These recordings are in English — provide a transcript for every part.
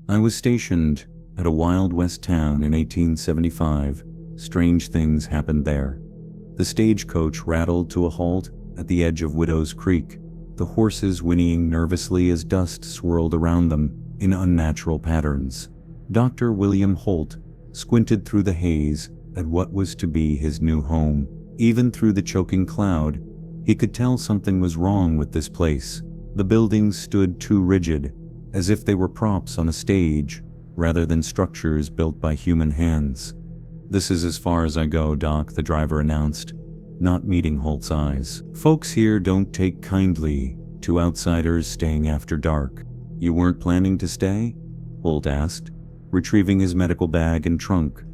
I was stationed at a Wild West town in 1875. Strange things happened there. The stagecoach rattled to a halt at the edge of Widow's Creek, the horses whinnying nervously as dust swirled around them in unnatural patterns. Dr. William Holt squinted through the haze at what was to be his new home. Even through the choking cloud, he could tell something was wrong with this place. The buildings stood too rigid, as if they were props on a stage, rather than structures built by human hands. "This is as far as I go, Doc," the driver announced, not meeting Holt's eyes. "Folks here don't take kindly to outsiders staying after dark." "You weren't planning to stay?" Holt asked, retrieving his medical bag and trunk.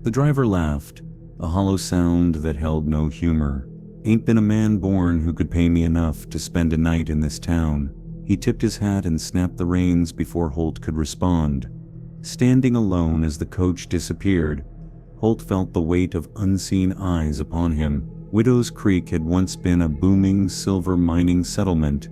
The driver laughed, a hollow sound that held no humor. "Ain't been a man born who could pay me enough to spend a night in this town." He tipped his hat and snapped the reins before Holt could respond. Standing alone as the coach disappeared, Holt felt the weight of unseen eyes upon him. Widow's Creek had once been a booming silver mining settlement,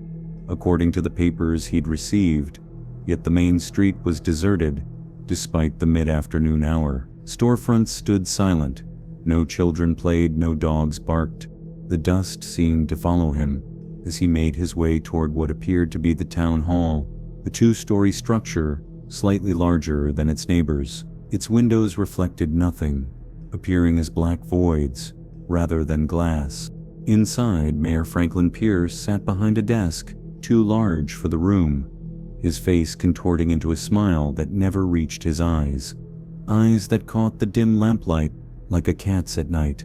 according to the papers he'd received, yet the main street was deserted, despite the mid-afternoon hour. Storefronts stood silent. No children played, no dogs barked. The dust seemed to follow him as he made his way toward what appeared to be the town hall, a two-story structure, slightly larger than its neighbors. Its windows reflected nothing, appearing as black voids rather than glass. Inside, Mayor Franklin Pierce sat behind a desk, too large for the room, his face contorting into a smile that never reached his eyes that caught the dim lamplight like a cat's at night.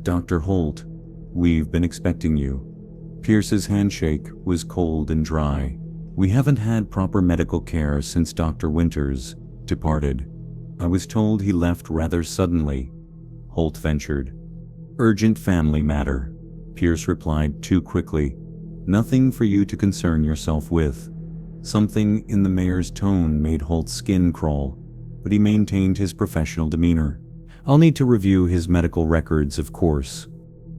"Dr. Holt, we've been expecting you." Pierce's handshake was cold and dry. "We haven't had proper medical care since Dr. Winters departed. I was told he left rather suddenly," Holt ventured. "Urgent family matter," Pierce replied too quickly. "Nothing for you to concern yourself with." Something in the mayor's tone made Holt's skin crawl, but he maintained his professional demeanor. "I'll need to review his medical records, of course."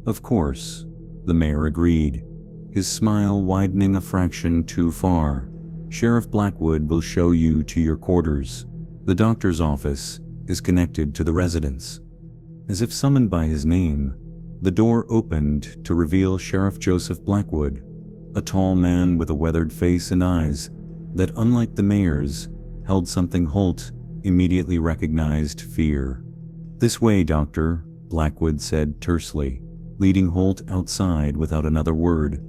"Of course," the mayor agreed, his smile widening a fraction too far. "Sheriff Blackwood will show you to your quarters. The doctor's office is connected to the residence." As if summoned by his name, the door opened to reveal Sheriff Joseph Blackwood, a tall man with a weathered face and eyes that, unlike the mayor's, held something Holt immediately recognized: fear. "This way, Doctor," Blackwood said tersely, leading Holt outside without another word.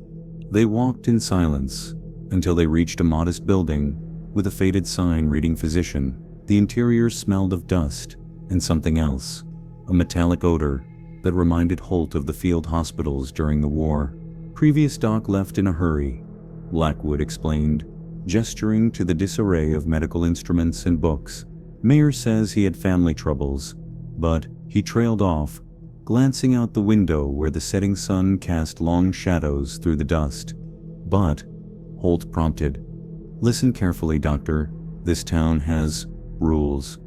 They walked in silence until they reached a modest building with a faded sign reading physician. The interior smelled of dust and something else, a metallic odor that reminded Holt of the field hospitals during the war. "Previous doc left in a hurry," Blackwood explained, gesturing to the disarray of medical instruments and books. "Mayor says he had family troubles," but he trailed off, glancing out the window where the setting sun cast long shadows through the dust. "But," Holt prompted, "listen carefully, Doctor. This town has rules."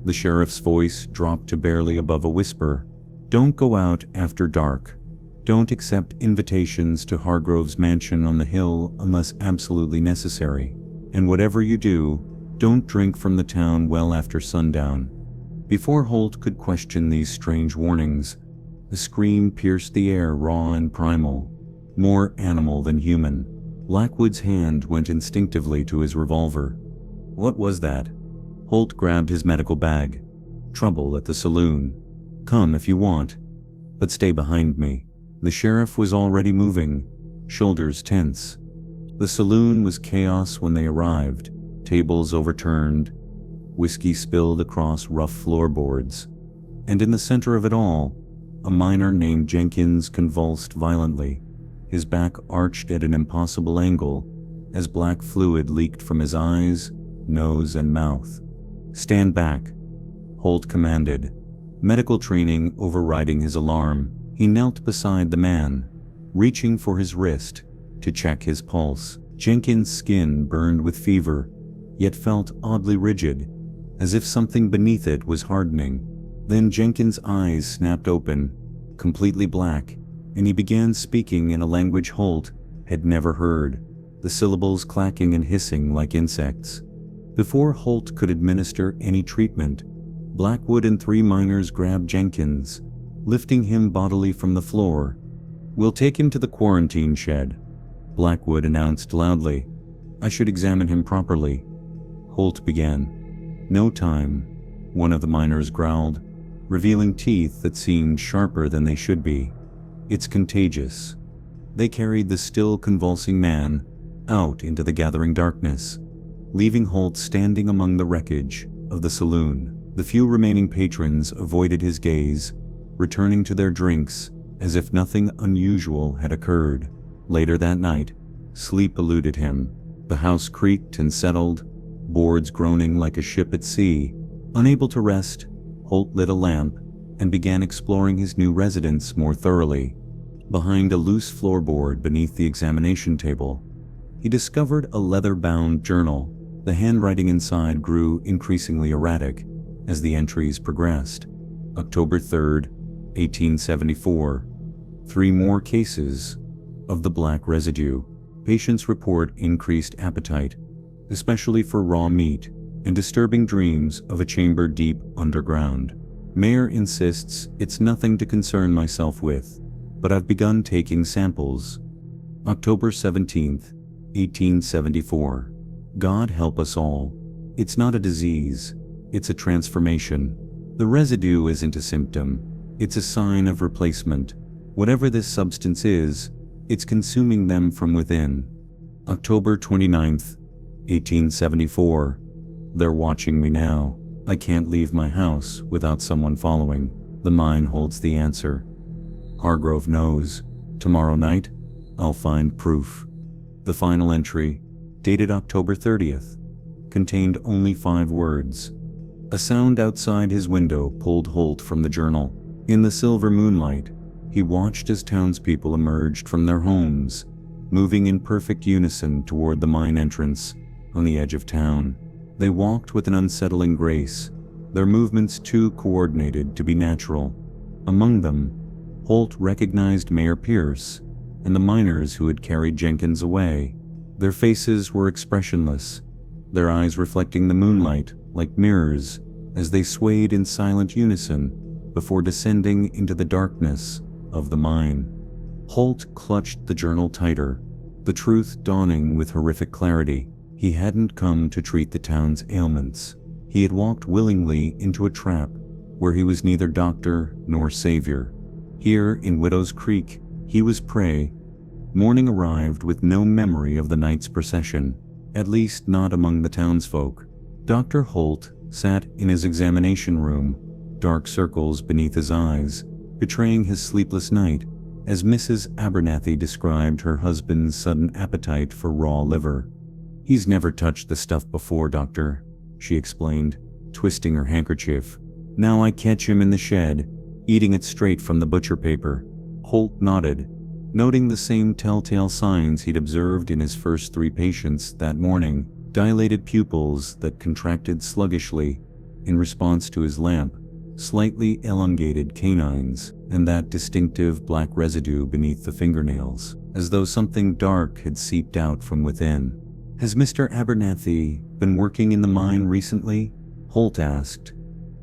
The sheriff's voice dropped to barely above a whisper. "Don't go out after dark. Don't accept invitations to Hargrove's mansion on the hill unless absolutely necessary. And whatever you do, don't drink from the town well after sundown." Before Holt could question these strange warnings, a scream pierced the air, raw and primal, more animal than human. Blackwood's hand went instinctively to his revolver. "What was that?" Holt grabbed his medical bag. "Trouble at the saloon. Come if you want, but stay behind me." The sheriff was already moving, shoulders tense. The saloon was chaos when they arrived, tables overturned, whiskey spilled across rough floorboards, and in the center of it all, a miner named Jenkins convulsed violently, his back arched at an impossible angle as black fluid leaked from his eyes, nose, and mouth. "Stand back," Holt commanded, medical training overriding his alarm. He knelt beside the man, reaching for his wrist to check his pulse. Jenkins' skin burned with fever, yet felt oddly rigid, as if something beneath it was hardening. Then Jenkins' eyes snapped open, completely black, and he began speaking in a language Holt had never heard, the syllables clacking and hissing like insects. Before Holt could administer any treatment, Blackwood and 3 miners grabbed Jenkins, lifting him bodily from the floor. "We'll take him to the quarantine shed," Blackwood announced loudly. "I should examine him properly." Holt began. "No time," one of the miners growled, revealing teeth that seemed sharper than they should be. "It's contagious." They carried the still convulsing man out into the gathering darkness, leaving Holt standing among the wreckage of the saloon. The few remaining patrons avoided his gaze, returning to their drinks as if nothing unusual had occurred. Later that night, sleep eluded him. The house creaked and settled, boards groaning like a ship at sea. Unable to rest, Holt lit a lamp and began exploring his new residence more thoroughly. Behind a loose floorboard beneath the examination table, he discovered a leather-bound journal. The handwriting inside grew increasingly erratic as the entries progressed. October 3rd, 1874. 3 more cases of the black residue. Patients report increased appetite, especially for raw meat, and disturbing dreams of a chamber deep underground. Mayor insists it's nothing to concern myself with, but I've begun taking samples. October 17th, 1874. God help us all. It's not a disease, it's a transformation. The residue isn't a symptom, it's a sign of replacement. Whatever this substance is, it's consuming them from within. October 29th, 1874. They're watching me now. I can't leave my house without someone following. The mine holds the answer. Hargrove knows. Tomorrow night, I'll find proof. The final entry, dated October 30th, contained only 5 words. A sound outside his window pulled Holt from the journal. In the silver moonlight, he watched as townspeople emerged from their homes, moving in perfect unison toward the mine entrance on the edge of town. They walked with an unsettling grace, their movements too coordinated to be natural. Among them, Holt recognized Mayor Pierce and the miners who had carried Jenkins away. Their faces were expressionless, their eyes reflecting the moonlight like mirrors as they swayed in silent unison before descending into the darkness of the mine. Holt clutched the journal tighter, the truth dawning with horrific clarity. He hadn't come to treat the town's ailments. He had walked willingly into a trap where he was neither doctor nor savior. Here in Widow's Creek, he was prey. Morning arrived with no memory of the night's procession, at least not among the townsfolk. Dr. Holt sat in his examination room, dark circles beneath his eyes, betraying his sleepless night, as Mrs. Abernathy described her husband's sudden appetite for raw liver. "He's never touched the stuff before, doctor," she explained, twisting her handkerchief. "Now I catch him in the shed, eating it straight from the butcher paper." Holt nodded, noting the same telltale signs he'd observed in his first 3 patients that morning: dilated pupils that contracted sluggishly in response to his lamp, slightly elongated canines, and that distinctive black residue beneath the fingernails, as though something dark had seeped out from within. "Has Mr. Abernathy been working in the mine recently?" Holt asked.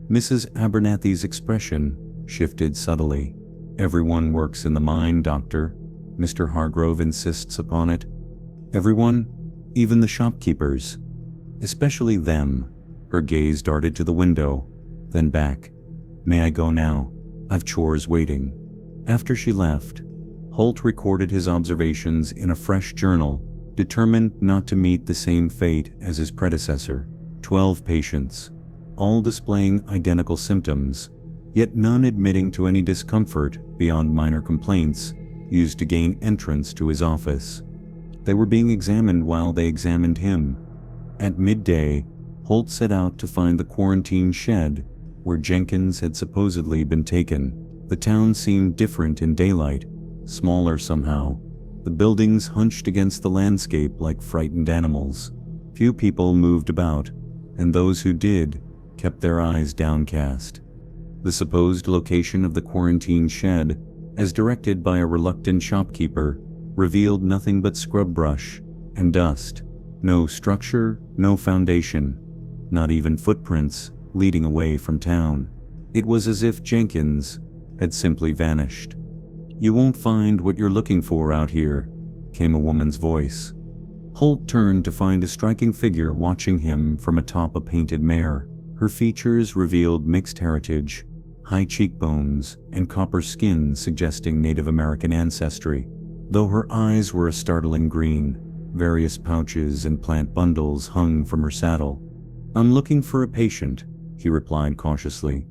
Mrs. Abernathy's expression shifted subtly. "Everyone works in the mine, doctor. Mr. Hargrove insists upon it. Everyone, even the shopkeepers. Especially them." Her gaze darted to the window, then back. "May I go now? I've chores waiting." After she left, Holt recorded his observations in a fresh journal, determined not to meet the same fate as his predecessor. 12 patients, all displaying identical symptoms, yet none admitting to any discomfort beyond minor complaints, used to gain entrance to his office. They were being examined while they examined him. At midday, Holt set out to find the quarantine shed where Jenkins had supposedly been taken. The town seemed different in daylight, smaller somehow. The buildings hunched against the landscape like frightened animals. Few people moved about, and those who did kept their eyes downcast. The supposed location of the quarantine shed, as directed by a reluctant shopkeeper, revealed nothing but scrub brush and dust. No structure, no foundation, not even footprints leading away from town. It was as if Jenkins had simply vanished. "You won't find what you're looking for out here," came a woman's voice. Holt turned to find a striking figure watching him from atop a painted mare. Her features revealed mixed heritage, high cheekbones and copper skin suggesting Native American ancestry. Though her eyes were a startling green, various pouches and plant bundles hung from her saddle. "I'm looking for a patient," he replied cautiously.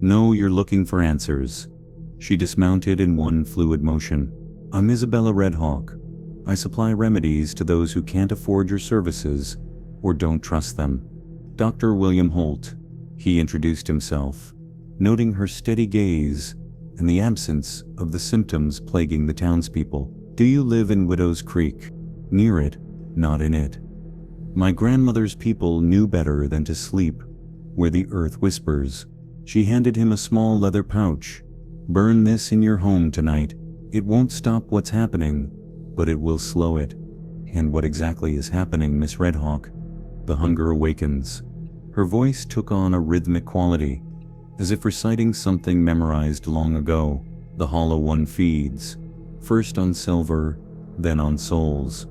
"No, you're looking for answers." She dismounted in one fluid motion. "I'm Isabella Redhawk. I supply remedies to those who can't afford your services or don't trust them." "Dr. William Holt," he introduced himself, noting her steady gaze and the absence of the symptoms plaguing the townspeople. "Do you live in Widow's Creek?" "Near it, not in it. My grandmother's people knew better than to sleep where the earth whispers." She handed him a small leather pouch. "Burn this in your home tonight. It won't stop what's happening, but it will slow it." "And what exactly is happening, Miss Redhawk?" "The hunger awakens." Her voice took on a rhythmic quality, as if reciting something memorized long ago. "The hollow one feeds, first on silver, then on souls."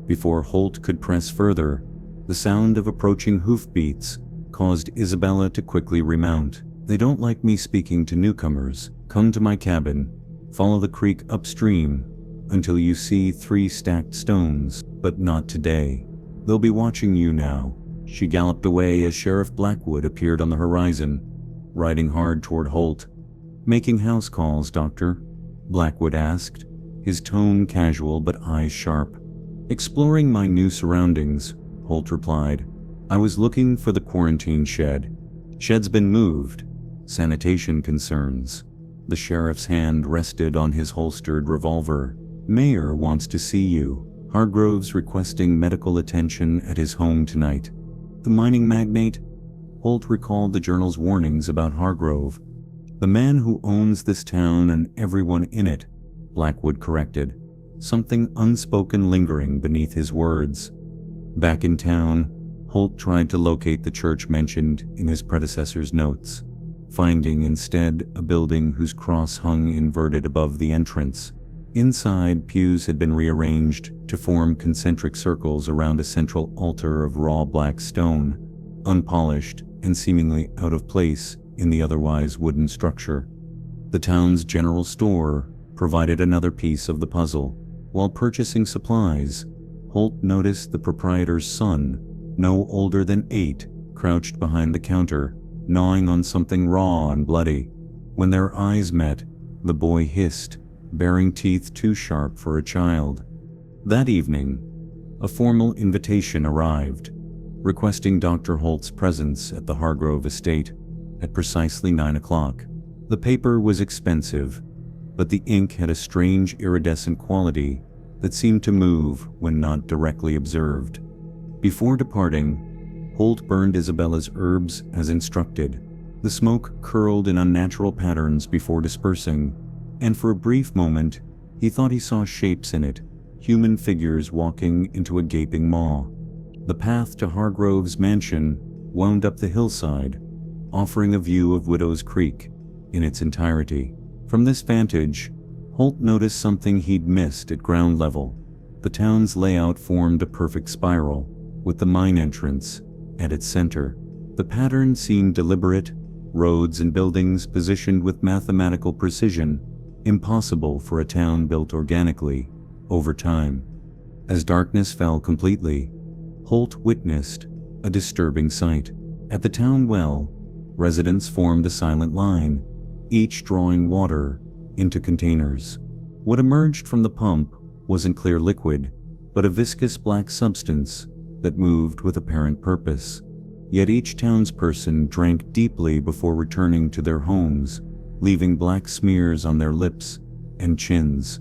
Before Holt could press further, the sound of approaching hoofbeats caused Isabella to quickly remount. "They don't like me speaking to newcomers. Come to my cabin, follow the creek upstream until you see 3 stacked stones, but not today. They'll be watching you now." She galloped away as Sheriff Blackwood appeared on the horizon, riding hard toward Holt. "Making house calls, Doctor?" Blackwood asked, his tone casual but eyes sharp. "Exploring my new surroundings," Holt replied. "I was looking for the quarantine shed." "Shed's been moved. Sanitation concerns." The sheriff's hand rested on his holstered revolver. "Mayor wants to see you. Hargrove's requesting medical attention at his home tonight." "The mining magnate?" Holt recalled the journal's warnings about Hargrove. "The man who owns this town and everyone in it," Blackwood corrected, something unspoken lingering beneath his words. Back in town, Holt tried to locate the church mentioned in his predecessor's notes, finding instead a building whose cross hung inverted above the entrance. Inside, pews had been rearranged to form concentric circles around a central altar of raw black stone, unpolished and seemingly out of place in the otherwise wooden structure. The town's general store provided another piece of the puzzle. While purchasing supplies, Holt noticed the proprietor's son, no older than 8, crouched behind the counter, gnawing on something raw and bloody. When their eyes met, the boy hissed, baring teeth too sharp for a child. That evening, a formal invitation arrived, requesting Dr. Holt's presence at the Hargrove estate at precisely 9 o'clock. The paper was expensive, but the ink had a strange iridescent quality that seemed to move when not directly observed. Before departing, Holt burned Isabella's herbs as instructed. The smoke curled in unnatural patterns before dispersing, and for a brief moment, he thought he saw shapes in it, human figures walking into a gaping maw. The path to Hargrove's mansion wound up the hillside, offering a view of Widow's Creek in its entirety. From this vantage, Holt noticed something he'd missed at ground level. The town's layout formed a perfect spiral, with the mine entrance at its center. The pattern seemed deliberate, roads and buildings positioned with mathematical precision, impossible for a town built organically over time. As darkness fell completely, Holt witnessed a disturbing sight. At the town well, residents formed a silent line, each drawing water into containers. What emerged from the pump wasn't clear liquid, but a viscous black substance that moved with apparent purpose. Yet each townsperson drank deeply before returning to their homes, leaving black smears on their lips and chins.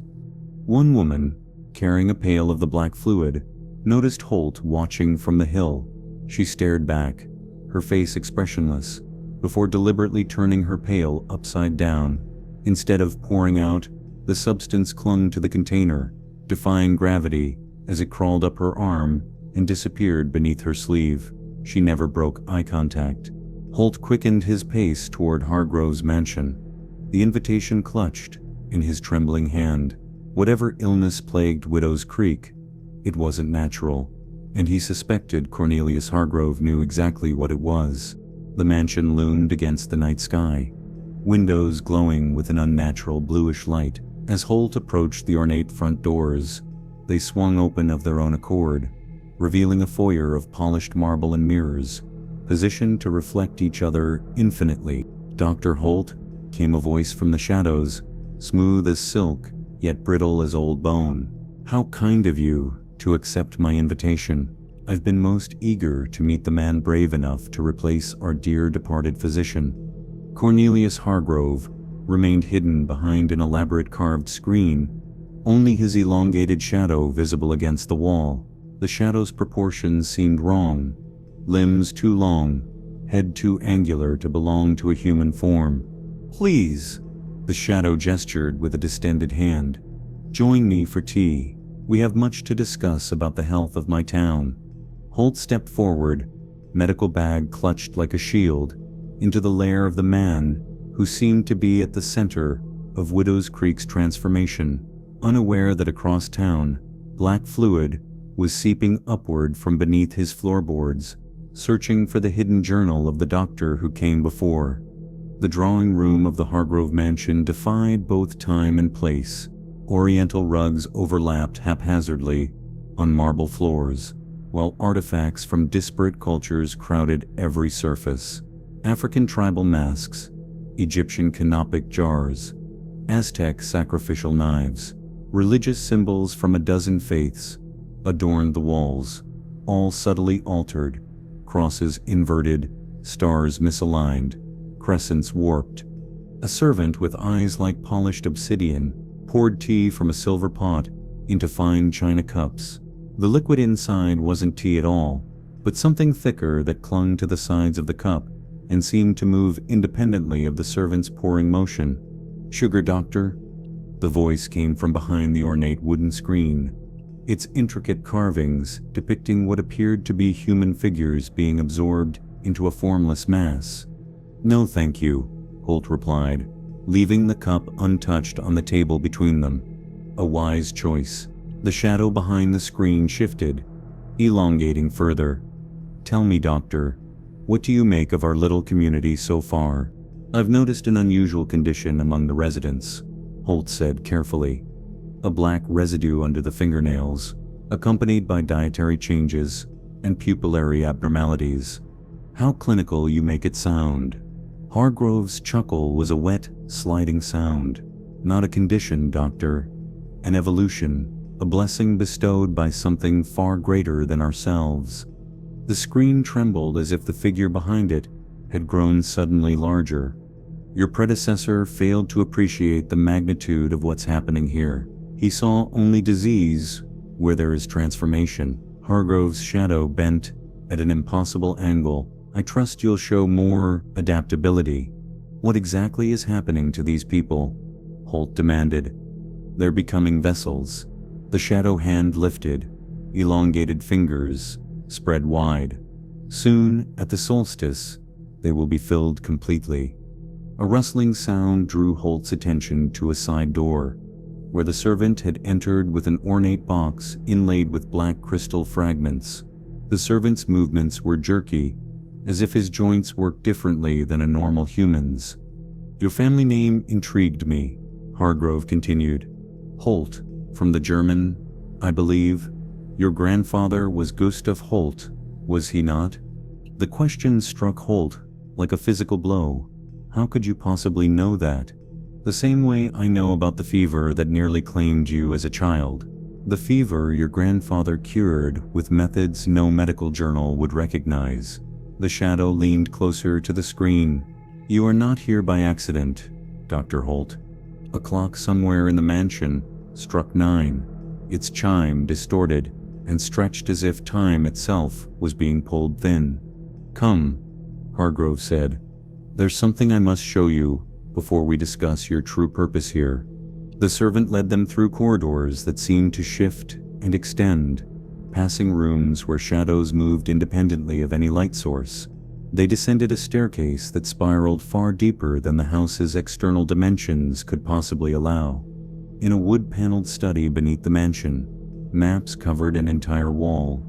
One woman, carrying a pail of the black fluid, noticed Holt watching from the hill. She stared back, her face expressionless, before deliberately turning her pail upside down. Instead of pouring out, the substance clung to the container, defying gravity as it crawled up her arm and disappeared beneath her sleeve. She never broke eye contact. Holt quickened his pace toward Hargrove's mansion, the invitation clutched in his trembling hand. Whatever illness plagued Widow's Creek, it wasn't natural, and he suspected Cornelius Hargrove knew exactly what it was. The mansion loomed against the night sky, windows glowing with an unnatural bluish light. As Holt approached the ornate front doors, they swung open of their own accord, revealing a foyer of polished marble and mirrors, positioned to reflect each other infinitely. "Dr. Holt," came a voice from the shadows, smooth as silk, yet brittle as old bone. "How kind of you to accept my invitation. I've been most eager to meet the man brave enough to replace our dear departed physician." Cornelius Hargrove remained hidden behind an elaborate carved screen, only his elongated shadow visible against the wall. The shadow's proportions seemed wrong, limbs too long, head too angular to belong to a human form. "Please," the shadow gestured with a distended hand, "join me for tea. We have much to discuss about the health of my town." Holt stepped forward, medical bag clutched like a shield, into the lair of the man who seemed to be at the center of Widow's Creek's transformation, unaware that across town, black fluid was seeping upward from beneath his floorboards, searching for the hidden journal of the doctor who came before. The drawing room of the Hargrove mansion defied both time and place. Oriental rugs overlapped haphazardly on marble floors, while artifacts from disparate cultures crowded every surface. African tribal masks, Egyptian canopic jars, Aztec sacrificial knives, religious symbols from a dozen faiths adorned the walls, all subtly altered, crosses inverted, stars misaligned, crescents warped. A servant with eyes like polished obsidian poured tea from a silver pot into fine china cups. The liquid inside wasn't tea at all, but something thicker that clung to the sides of the cup and seemed to move independently of the servant's pouring motion. "Sugar, doctor?" The voice came from behind the ornate wooden screen, its intricate carvings depicting what appeared to be human figures being absorbed into a formless mass. "No thank you," Holt replied, leaving the cup untouched on the table between them. A wise choice. The shadow behind the screen shifted, elongating further. "Tell me, doctor, what do you make of our little community so far?" "I've noticed an unusual condition among the residents," Holt said carefully. "A black residue under the fingernails, accompanied by dietary changes and pupillary abnormalities." "How clinical you make it sound." Hargrove's chuckle was a wet, sliding sound. "Not a condition, doctor. An evolution, a blessing bestowed by something far greater than ourselves." The screen trembled as if the figure behind it had grown suddenly larger. "Your predecessor failed to appreciate the magnitude of what's happening here. He saw only disease where there is transformation." Hargrove's shadow bent at an impossible angle. "I trust you'll show more adaptability." "What exactly is happening to these people?" Holt demanded. "They're becoming vessels." The shadow hand lifted, elongated fingers spread wide. "Soon, at the solstice, they will be filled completely." A rustling sound drew Holt's attention to a side door, where the servant had entered with an ornate box inlaid with black crystal fragments. The servant's movements were jerky, as if his joints worked differently than a normal human's. "Your family name intrigued me," Hargrove continued. "Holt, from the German, I believe. Your grandfather was Gustav Holt, was he not?" The question struck Holt like a physical blow. "How could you possibly know that?" "The same way I know about the fever that nearly claimed you as a child." "The fever your grandfather cured with methods no medical journal would recognize." The shadow leaned closer to the screen. "You are not here by accident, Dr. Holt." A clock somewhere in the mansion struck 9, its chime distorted and stretched as if time itself was being pulled thin. "Come," Hargrove said. "There's something I must show you before we discuss your true purpose here." The servant led them through corridors that seemed to shift and extend, passing rooms where shadows moved independently of any light source. They descended a staircase that spiraled far deeper than the house's external dimensions could possibly allow. In a wood-paneled study beneath the mansion, maps covered an entire wall,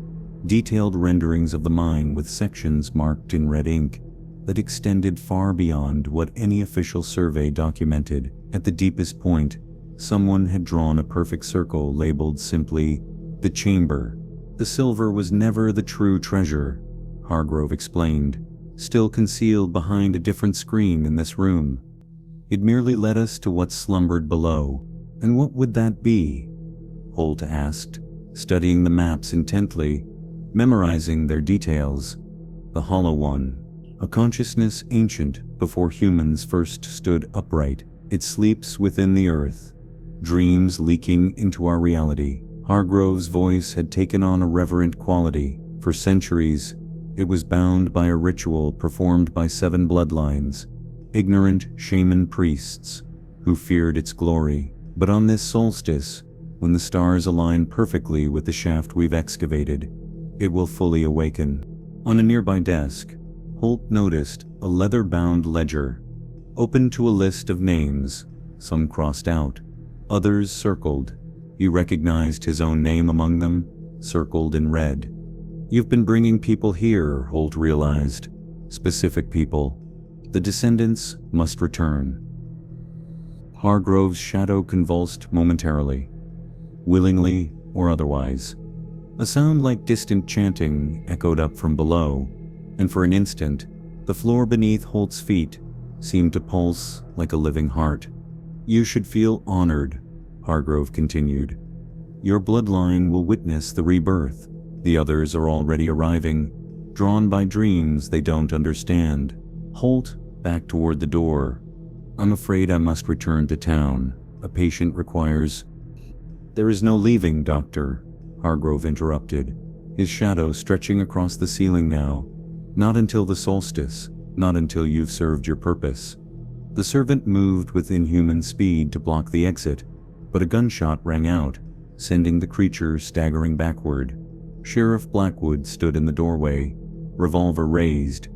detailed renderings of the mine with sections marked in red ink that extended far beyond what any official survey documented. At the deepest point, someone had drawn a perfect circle labeled simply, "The Chamber." The silver was never the true treasure, Hargrove explained, still concealed behind a different screen in this room. It merely led us to what slumbered below. And what would that be? Holt asked, studying the maps intently, memorizing their details. The Hollow One, a consciousness ancient before humans first stood upright. It sleeps within the earth, dreams leaking into our reality. Hargrove's voice had taken on a reverent quality. For centuries, it was bound by a ritual performed by 7 bloodlines, ignorant shaman priests, who feared its glory. But on this solstice, when the stars align perfectly with the shaft we've excavated, it will fully awaken. On a nearby desk, Holt noticed a leather-bound ledger, open to a list of names, some crossed out, others circled. He recognized his own name among them, circled in red. You've been bringing people here, Holt realized. Specific people. The descendants must return. Hargrove's shadow convulsed momentarily, willingly or otherwise. A sound like distant chanting echoed up from below, and for an instant, the floor beneath Holt's feet seemed to pulse like a living heart. You should feel honored, Hargrove continued. Your bloodline will witness the rebirth. The others are already arriving, drawn by dreams they don't understand. Holt backed toward the door. I'm afraid I must return to town. A patient requires. There is no leaving, Doctor, Hargrove interrupted, his shadow stretching across the ceiling now. Not until the solstice, not until you've served your purpose. The servant moved with inhuman speed to block the exit, but a gunshot rang out, sending the creature staggering backward. Sheriff Blackwood stood in the doorway, revolver raised.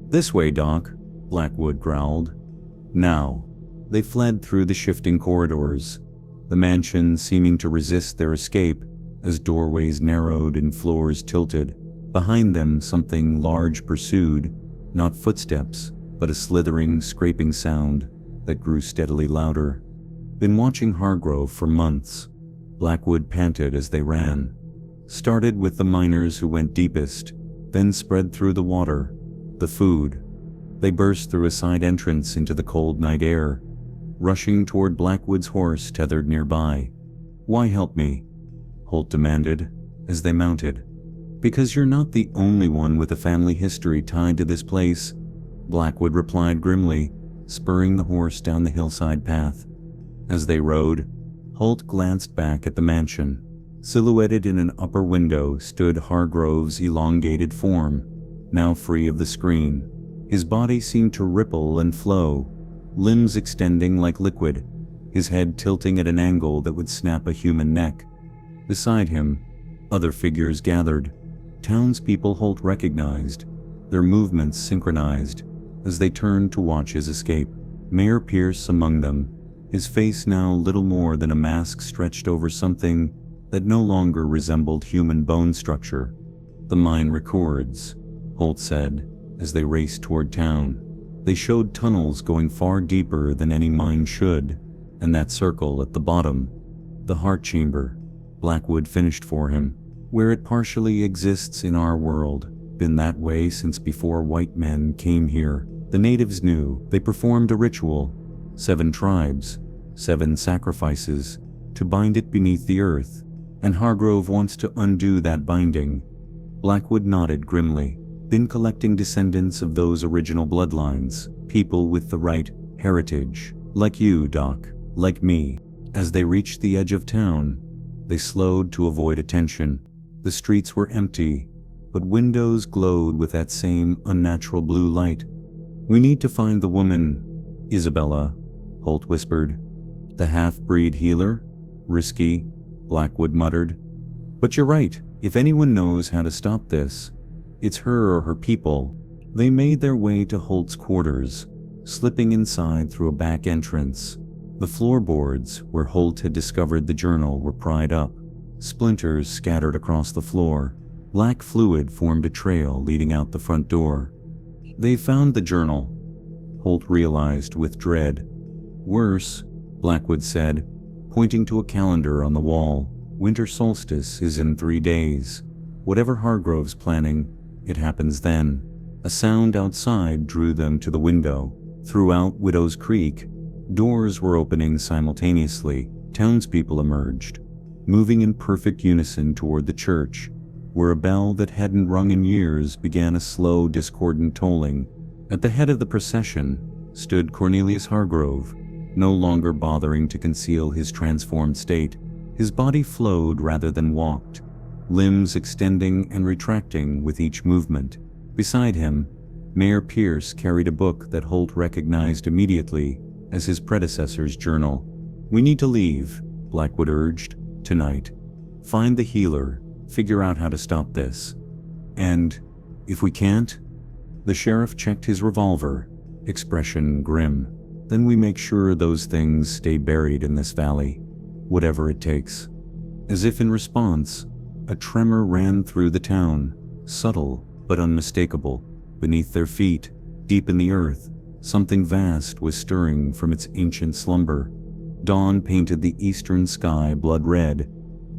This way, Doc, Blackwood growled. Now, they fled through the shifting corridors, the mansion seeming to resist their escape as doorways narrowed and floors tilted. Behind them, something large pursued, not footsteps, but a slithering, scraping sound that grew steadily louder. Been watching Hargrove for months, Blackwood panted as they ran. Started with the miners who went deepest, then spread through the water, the food. They burst through a side entrance into the cold night air, rushing toward Blackwood's horse tethered nearby. Why help me? Holt demanded, as they mounted. Because you're not the only one with a family history tied to this place, Blackwood replied grimly, spurring the horse down the hillside path. As they rode, Holt glanced back at the mansion. Silhouetted in an upper window stood Hargrove's elongated form, now free of the screen. His body seemed to ripple and flow, limbs extending like liquid, his head tilting at an angle that would snap a human neck. Beside him, other figures gathered. Townspeople Holt recognized, their movements synchronized, as they turned to watch his escape. Mayor Pierce among them, his face now little more than a mask stretched over something that no longer resembled human bone structure. The mine records, Holt said, as they raced toward town. They showed tunnels going far deeper than any mine should, and that circle at the bottom, the heart chamber, Blackwood finished for him, where it partially exists in our world, been that way since before white men came here. The natives knew. They performed a ritual, 7 tribes, 7 sacrifices, to bind it beneath the earth, and Hargrove wants to undo that binding. Blackwood nodded grimly. Been collecting descendants of those original bloodlines, people with the right heritage, like you, Doc, like me. As they reached the edge of town, they slowed to avoid attention. The streets were empty, but windows glowed with that same unnatural blue light. We need to find the woman, Isabella, Holt whispered. The half-breed healer? Risky, Blackwood muttered. But you're right, If anyone knows how to stop this, it's her or her people. They made their way to Holt's quarters, slipping inside through a back entrance. The floorboards where Holt had discovered the journal were pried up. Splinters scattered across the floor. Black fluid formed a trail leading out the front door. They found the journal, Holt realized with dread. Worse, Blackwood said, pointing to a calendar on the wall. Winter solstice is in 3 days. Whatever Hargrove's planning, it happens then. A sound outside drew them to the window. Throughout Widow's Creek, doors were opening simultaneously. Townspeople emerged, moving in perfect unison toward the church, where a bell that hadn't rung in years began a slow, discordant tolling. At the head of the procession stood Cornelius Hargrove, no longer bothering to conceal his transformed state. His body flowed rather than walked, limbs extending and retracting with each movement. Beside him, Mayor Pierce carried a book that Holt recognized immediately as his predecessor's journal. "We need to leave," Blackwood urged, "tonight. Find the healer, figure out how to stop this. And, if we can't?" The sheriff checked his revolver, expression grim. "Then we make sure those things stay buried in this valley, whatever it takes." As if in response, a tremor ran through the town, subtle but unmistakable. Beneath their feet, deep in the earth, something vast was stirring from its ancient slumber. Dawn painted the eastern sky blood red,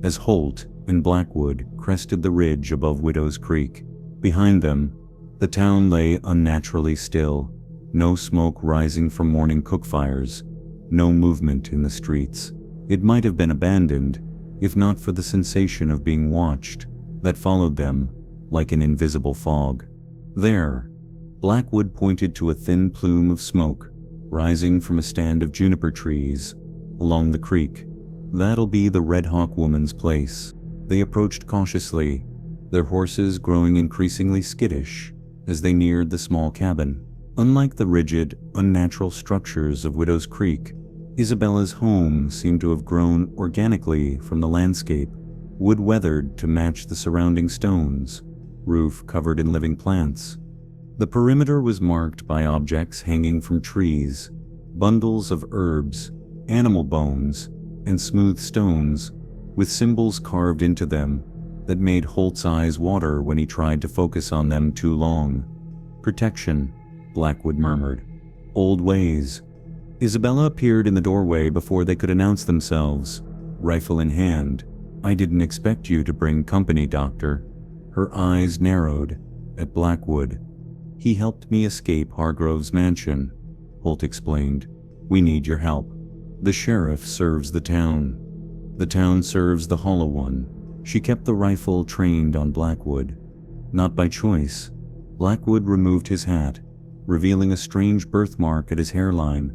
as Holt and Blackwood crested the ridge above Widow's Creek. Behind them, the town lay unnaturally still, no smoke rising from morning cookfires, no movement in the streets. It might have been abandoned, if not for the sensation of being watched that followed them like an invisible fog. There, Blackwood pointed to a thin plume of smoke rising from a stand of juniper trees along the creek. "That'll be the Red Hawk woman's place." They approached cautiously, their horses growing increasingly skittish as they neared the small cabin. Unlike the rigid, unnatural structures of Widow's Creek, Isabella's home seemed to have grown organically from the landscape, wood weathered to match the surrounding stones, roof covered in living plants. The perimeter was marked by objects hanging from trees, bundles of herbs, animal bones, and smooth stones, with symbols carved into them that made Holt's eyes water when he tried to focus on them too long. "Protection," Blackwood murmured. "Old ways." Isabella appeared in the doorway before they could announce themselves, rifle in hand. "I didn't expect you to bring company, Doctor." Her eyes narrowed at Blackwood. "He helped me escape Hargrove's mansion," Holt explained. "We need your help. The sheriff serves the town. The town serves the Hollow One." She kept the rifle trained on Blackwood. Not by choice. Blackwood removed his hat, revealing a strange birthmark at his hairline,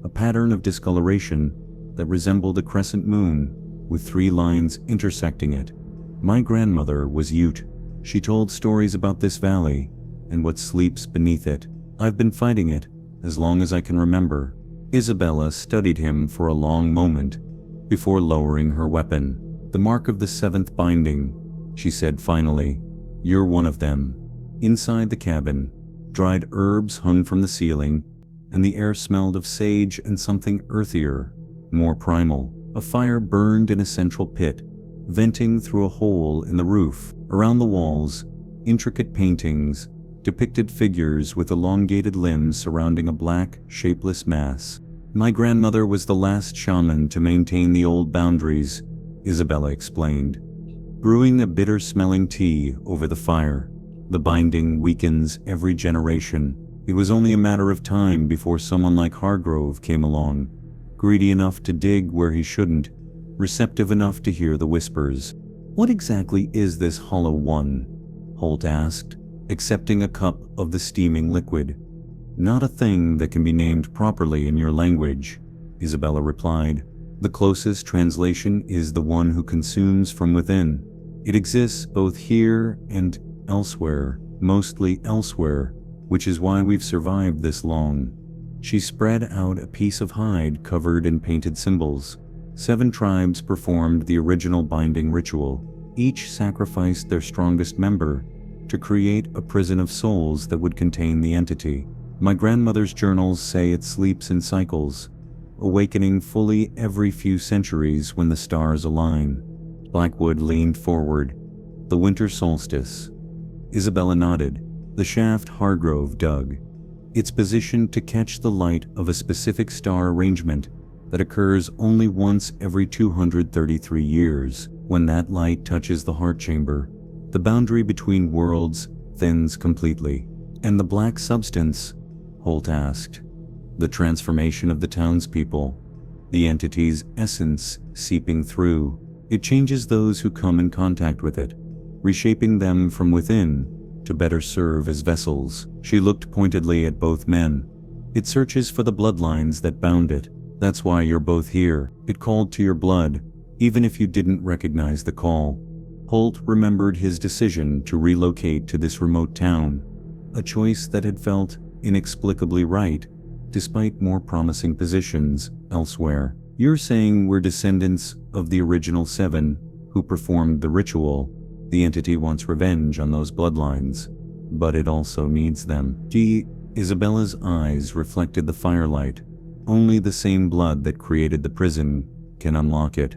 a pattern of discoloration that resembled a crescent moon, with 3 lines intersecting it. "My grandmother was Ute. She told stories about this valley and what sleeps beneath it. I've been fighting it as long as I can remember." Isabella studied him for a long moment before lowering her weapon. "The mark of the 7th binding," she said finally. "You're one of them." Inside the cabin, dried herbs hung from the ceiling, and the air smelled of sage and something earthier, more primal. A fire burned in a central pit, venting through a hole in the roof. Around the walls, intricate paintings depicted figures with elongated limbs surrounding a black, shapeless mass. "My grandmother was the last shaman to maintain the old boundaries," Isabella explained, brewing a bitter-smelling tea over the fire. "The binding weakens every generation. It was only a matter of time before someone like Hargrove came along, greedy enough to dig where he shouldn't, receptive enough to hear the whispers." "What exactly is this Hollow One?" Holt asked, accepting a cup of the steaming liquid. "Not a thing that can be named properly in your language," Isabella replied. "The closest translation is the one who consumes from within. It exists both here and elsewhere, mostly elsewhere, which is why we've survived this long." She spread out a piece of hide covered in painted symbols. 7 tribes performed the original binding ritual, Each sacrificed their strongest member to create a prison of souls that would contain the entity. My grandmother's journals say it sleeps in cycles, awakening fully every few centuries when the stars align. Blackwood leaned forward. The winter solstice. Isabella nodded. The shaft Hargrove dug. It's positioned to catch the light of a specific star arrangement that occurs only once every 233 years. When that light touches the heart chamber, the boundary between worlds thins completely. And the black substance? Holt asked. The transformation of the townspeople. The entity's essence seeping through. It changes those who come in contact with it, reshaping them from within to better serve as vessels. She looked pointedly at both men. It searches for the bloodlines that bound it. That's why you're both here. It called to your blood, even if you didn't recognize the call. Holt remembered his decision to relocate to this remote town, a choice that had felt inexplicably right, despite more promising positions elsewhere. You're saying we're descendants of the original 7 who performed the ritual. The entity wants revenge on those bloodlines, but it also needs them. Isabella's eyes reflected the firelight. Only the same blood that created the prison can unlock it.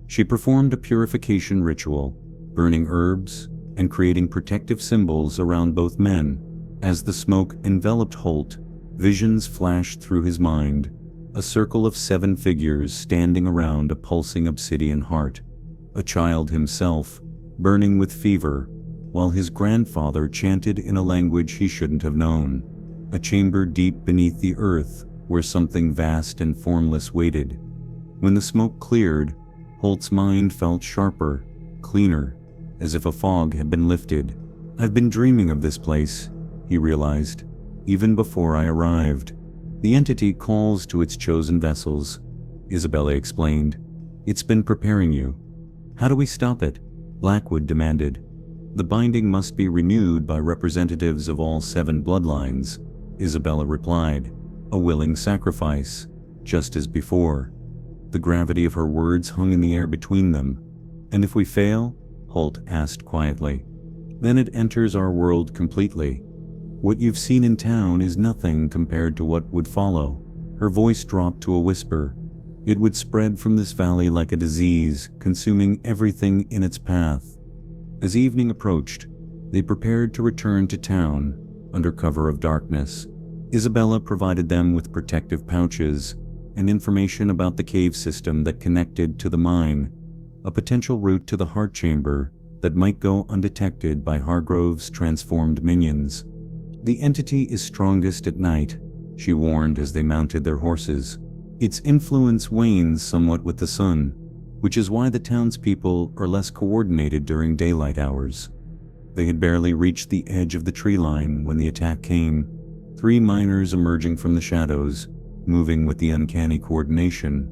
She performed a purification ritual, burning herbs and creating protective symbols around both men. As the smoke enveloped Holt, visions flashed through his mind, a circle of 7 figures standing around a pulsing obsidian heart. A child himself, burning with fever, while his grandfather chanted in a language he shouldn't have known. A chamber deep beneath the earth where something vast and formless waited. When the smoke cleared, Holt's mind felt sharper, cleaner, as if a fog had been lifted. I've been dreaming of this place, he realized, even before I arrived. The entity calls to its chosen vessels, Isabella explained. It's been preparing you. How do we stop it? Blackwood demanded. The binding must be renewed by representatives of all 7 bloodlines, Isabella replied. A willing sacrifice, just as before. The gravity of her words hung in the air between them. And if we fail? Holt asked quietly. Then it enters our world completely. What you've seen in town is nothing compared to what would follow. Her voice dropped to a whisper. It would spread from this valley like a disease, consuming everything in its path. As evening approached, they prepared to return to town, under cover of darkness. Isabella provided them with protective pouches and information about the cave system that connected to the mine, a potential route to the heart chamber that might go undetected by Hargrove's transformed minions. The entity is strongest at night, she warned as they mounted their horses. Its influence wanes somewhat with the sun, which is why the townspeople are less coordinated during daylight hours. They had barely reached the edge of the tree line when the attack came, 3 miners emerging from the shadows, moving with the uncanny coordination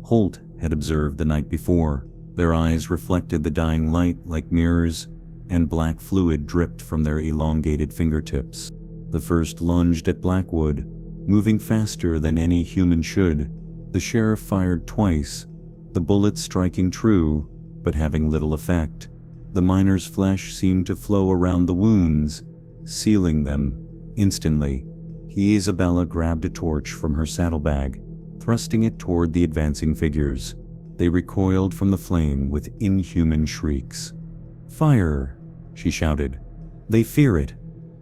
Holt had observed the night before. Their eyes reflected the dying light like mirrors, and black fluid dripped from their elongated fingertips. The first lunged at Blackwood, moving faster than any human should. The sheriff fired twice, the bullets striking true, but having little effect. The miner's flesh seemed to flow around the wounds, sealing them. Instantly, Isabella grabbed a torch from her saddlebag, thrusting it toward the advancing figures. They recoiled from the flame with inhuman shrieks. "Fire!" she shouted. "They fear it."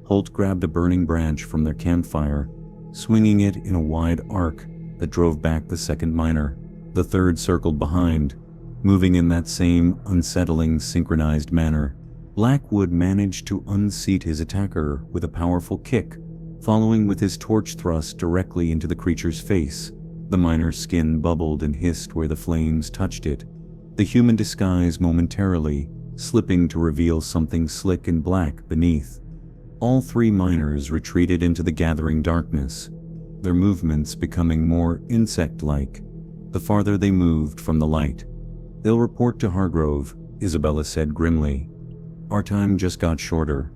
Holt grabbed a burning branch from their campfire, swinging it in a wide arc that drove back the second miner. The third circled behind, moving in that same unsettling, synchronized manner. Blackwood managed to unseat his attacker with a powerful kick, following with his torch thrust directly into the creature's face. The miner's skin bubbled and hissed where the flames touched it, the human disguise momentarily slipping to reveal something slick and black beneath. All 3 miners retreated into the gathering darkness, their movements becoming more insect-like the farther they moved from the light. "They'll report to Hargrove," Isabella said grimly. "Our time just got shorter."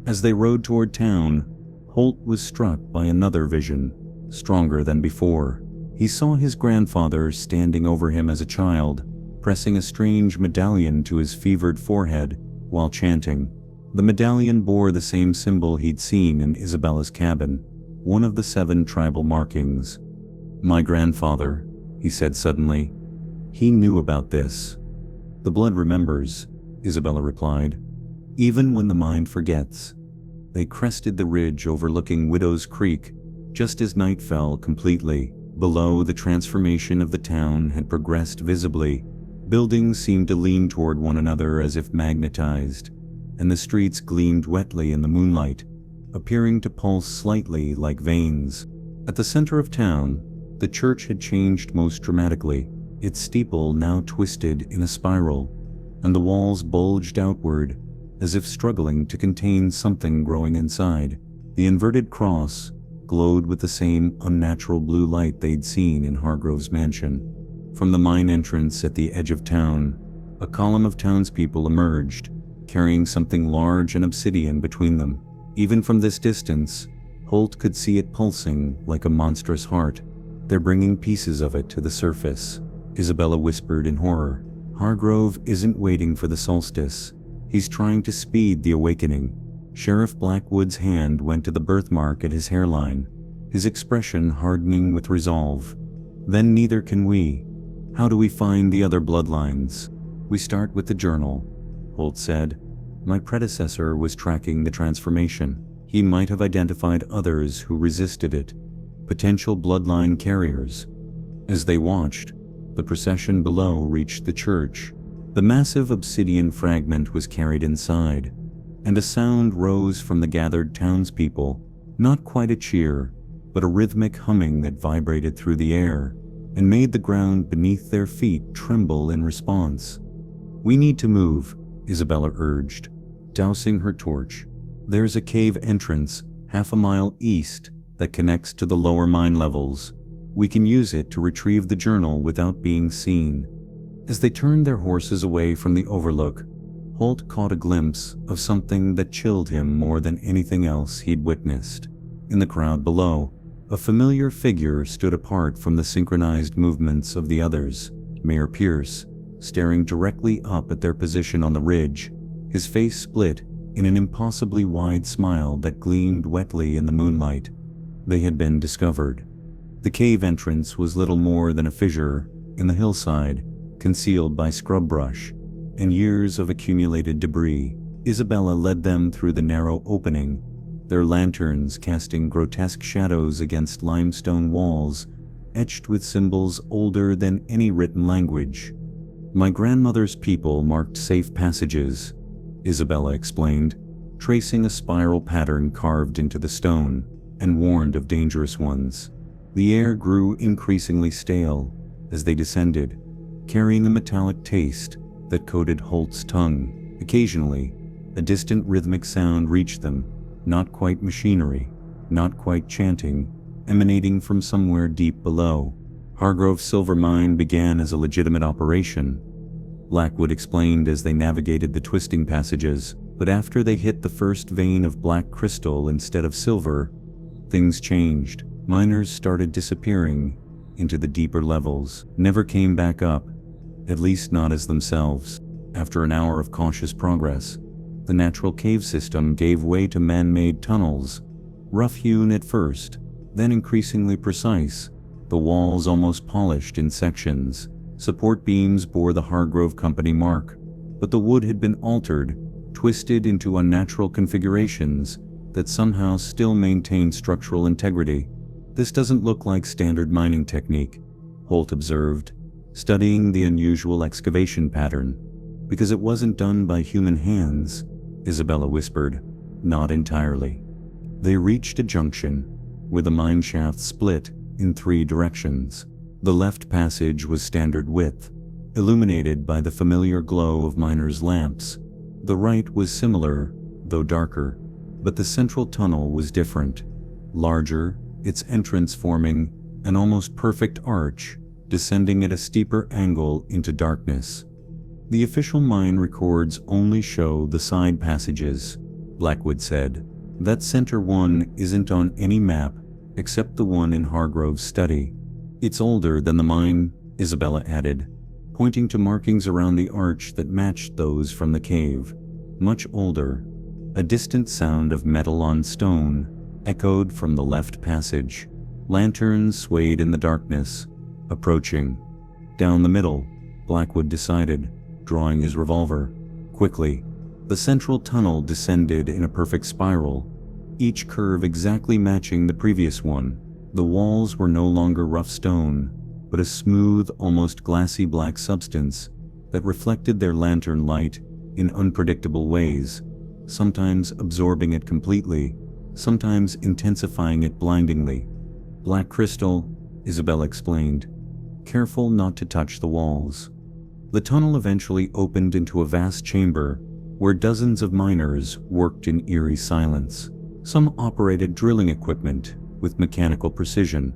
As they rode toward town, Holt was struck by another vision, stronger than before. He saw his grandfather standing over him as a child, pressing a strange medallion to his fevered forehead while chanting. The medallion bore the same symbol he'd seen in Isabella's cabin, one of the 7 tribal markings. "My grandfather," he said suddenly. "He knew about this." "The blood remembers," Isabella replied, "even when the mind forgets." They crested the ridge overlooking Widow's Creek, just as night fell completely. Below, the transformation of the town had progressed visibly. Buildings seemed to lean toward one another as if magnetized, and the streets gleamed wetly in the moonlight, appearing to pulse slightly like veins. At the center of town, the church had changed most dramatically, its steeple now twisted in a spiral, and the walls bulged outward, as if struggling to contain something growing inside. The inverted cross glowed with the same unnatural blue light they'd seen in Hargrove's mansion. From the mine entrance at the edge of town, a column of townspeople emerged, carrying something large and obsidian between them. Even from this distance, Holt could see it pulsing like a monstrous heart. "They're bringing pieces of it to the surface," Isabella whispered in horror. "Hargrove isn't waiting for the solstice. He's trying to speed the awakening." Sheriff Blackwood's hand went to the birthmark at his hairline, his expression hardening with resolve. "Then neither can we. How do we find the other bloodlines?" "We start with the journal," Holt said. "My predecessor was tracking the transformation. He might have identified others who resisted it, potential bloodline carriers." As they watched, the procession below reached the church. The massive obsidian fragment was carried inside, and a sound rose from the gathered townspeople, not quite a cheer, but a rhythmic humming that vibrated through the air and made the ground beneath their feet tremble in response. "We need to move," Isabella urged, dousing her torch. "There's a cave entrance half a mile east that connects to the lower mine levels. We can use it to retrieve the journal without being seen." As they turned their horses away from the overlook, Holt caught a glimpse of something that chilled him more than anything else he'd witnessed. In the crowd below, a familiar figure stood apart from the synchronized movements of the others. Mayor Pierce, staring directly up at their position on the ridge, his face split in an impossibly wide smile that gleamed wetly in the moonlight. They had been discovered. The cave entrance was little more than a fissure in the hillside, concealed by scrub brush and years of accumulated debris. Isabella led them through the narrow opening, their lanterns casting grotesque shadows against limestone walls etched with symbols older than any written language. "My grandmother's people marked safe passages," Isabella explained, tracing a spiral pattern carved into the stone, and warned of dangerous ones. The air grew increasingly stale as they descended, carrying a metallic taste that coated Holt's tongue. Occasionally, a distant rhythmic sound reached them, not quite machinery, not quite chanting, emanating from somewhere deep below. Hargrove's silver mine began as a legitimate operation, Blackwood explained as they navigated the twisting passages, but after they hit the first vein of black crystal instead of silver, things changed. Miners started disappearing into the deeper levels, never came back up, at least not as themselves. After an hour of cautious progress, the natural cave system gave way to man-made tunnels, rough-hewn at first, then increasingly precise, the walls almost polished in sections. Support beams bore the Hargrove Company mark, but the wood had been altered, twisted into unnatural configurations that somehow still maintained structural integrity. "This doesn't look like standard mining technique," Holt observed, studying the unusual excavation pattern. "Because it wasn't done by human hands," Isabella whispered. "Not entirely." They reached a junction where the mine shaft split in 3 directions. The left passage was standard width, illuminated by the familiar glow of miners' lamps. The right was similar, though darker, but the central tunnel was different, larger, its entrance forming an almost perfect arch, descending at a steeper angle into darkness. "The official mine records only show the side passages," Blackwood said. "That center one isn't on any map except the one in Hargrove's study." "It's older than the mine," Isabella added, pointing to markings around the arch that matched those from the cave. Much older, a distant sound of metal on stone echoed from the left passage. Lanterns swayed in the darkness, approaching. Down the middle, Blackwood decided, drawing his revolver. Quickly, the central tunnel descended in a perfect spiral, each curve exactly matching the previous one. The walls were no longer rough stone, but a smooth, almost glassy black substance that reflected their lantern light in unpredictable ways, sometimes absorbing it completely, sometimes intensifying it blindingly. Black crystal, Isabel explained, careful not to touch the walls. The tunnel eventually opened into a vast chamber where dozens of miners worked in eerie silence. Some operated drilling equipment with mechanical precision.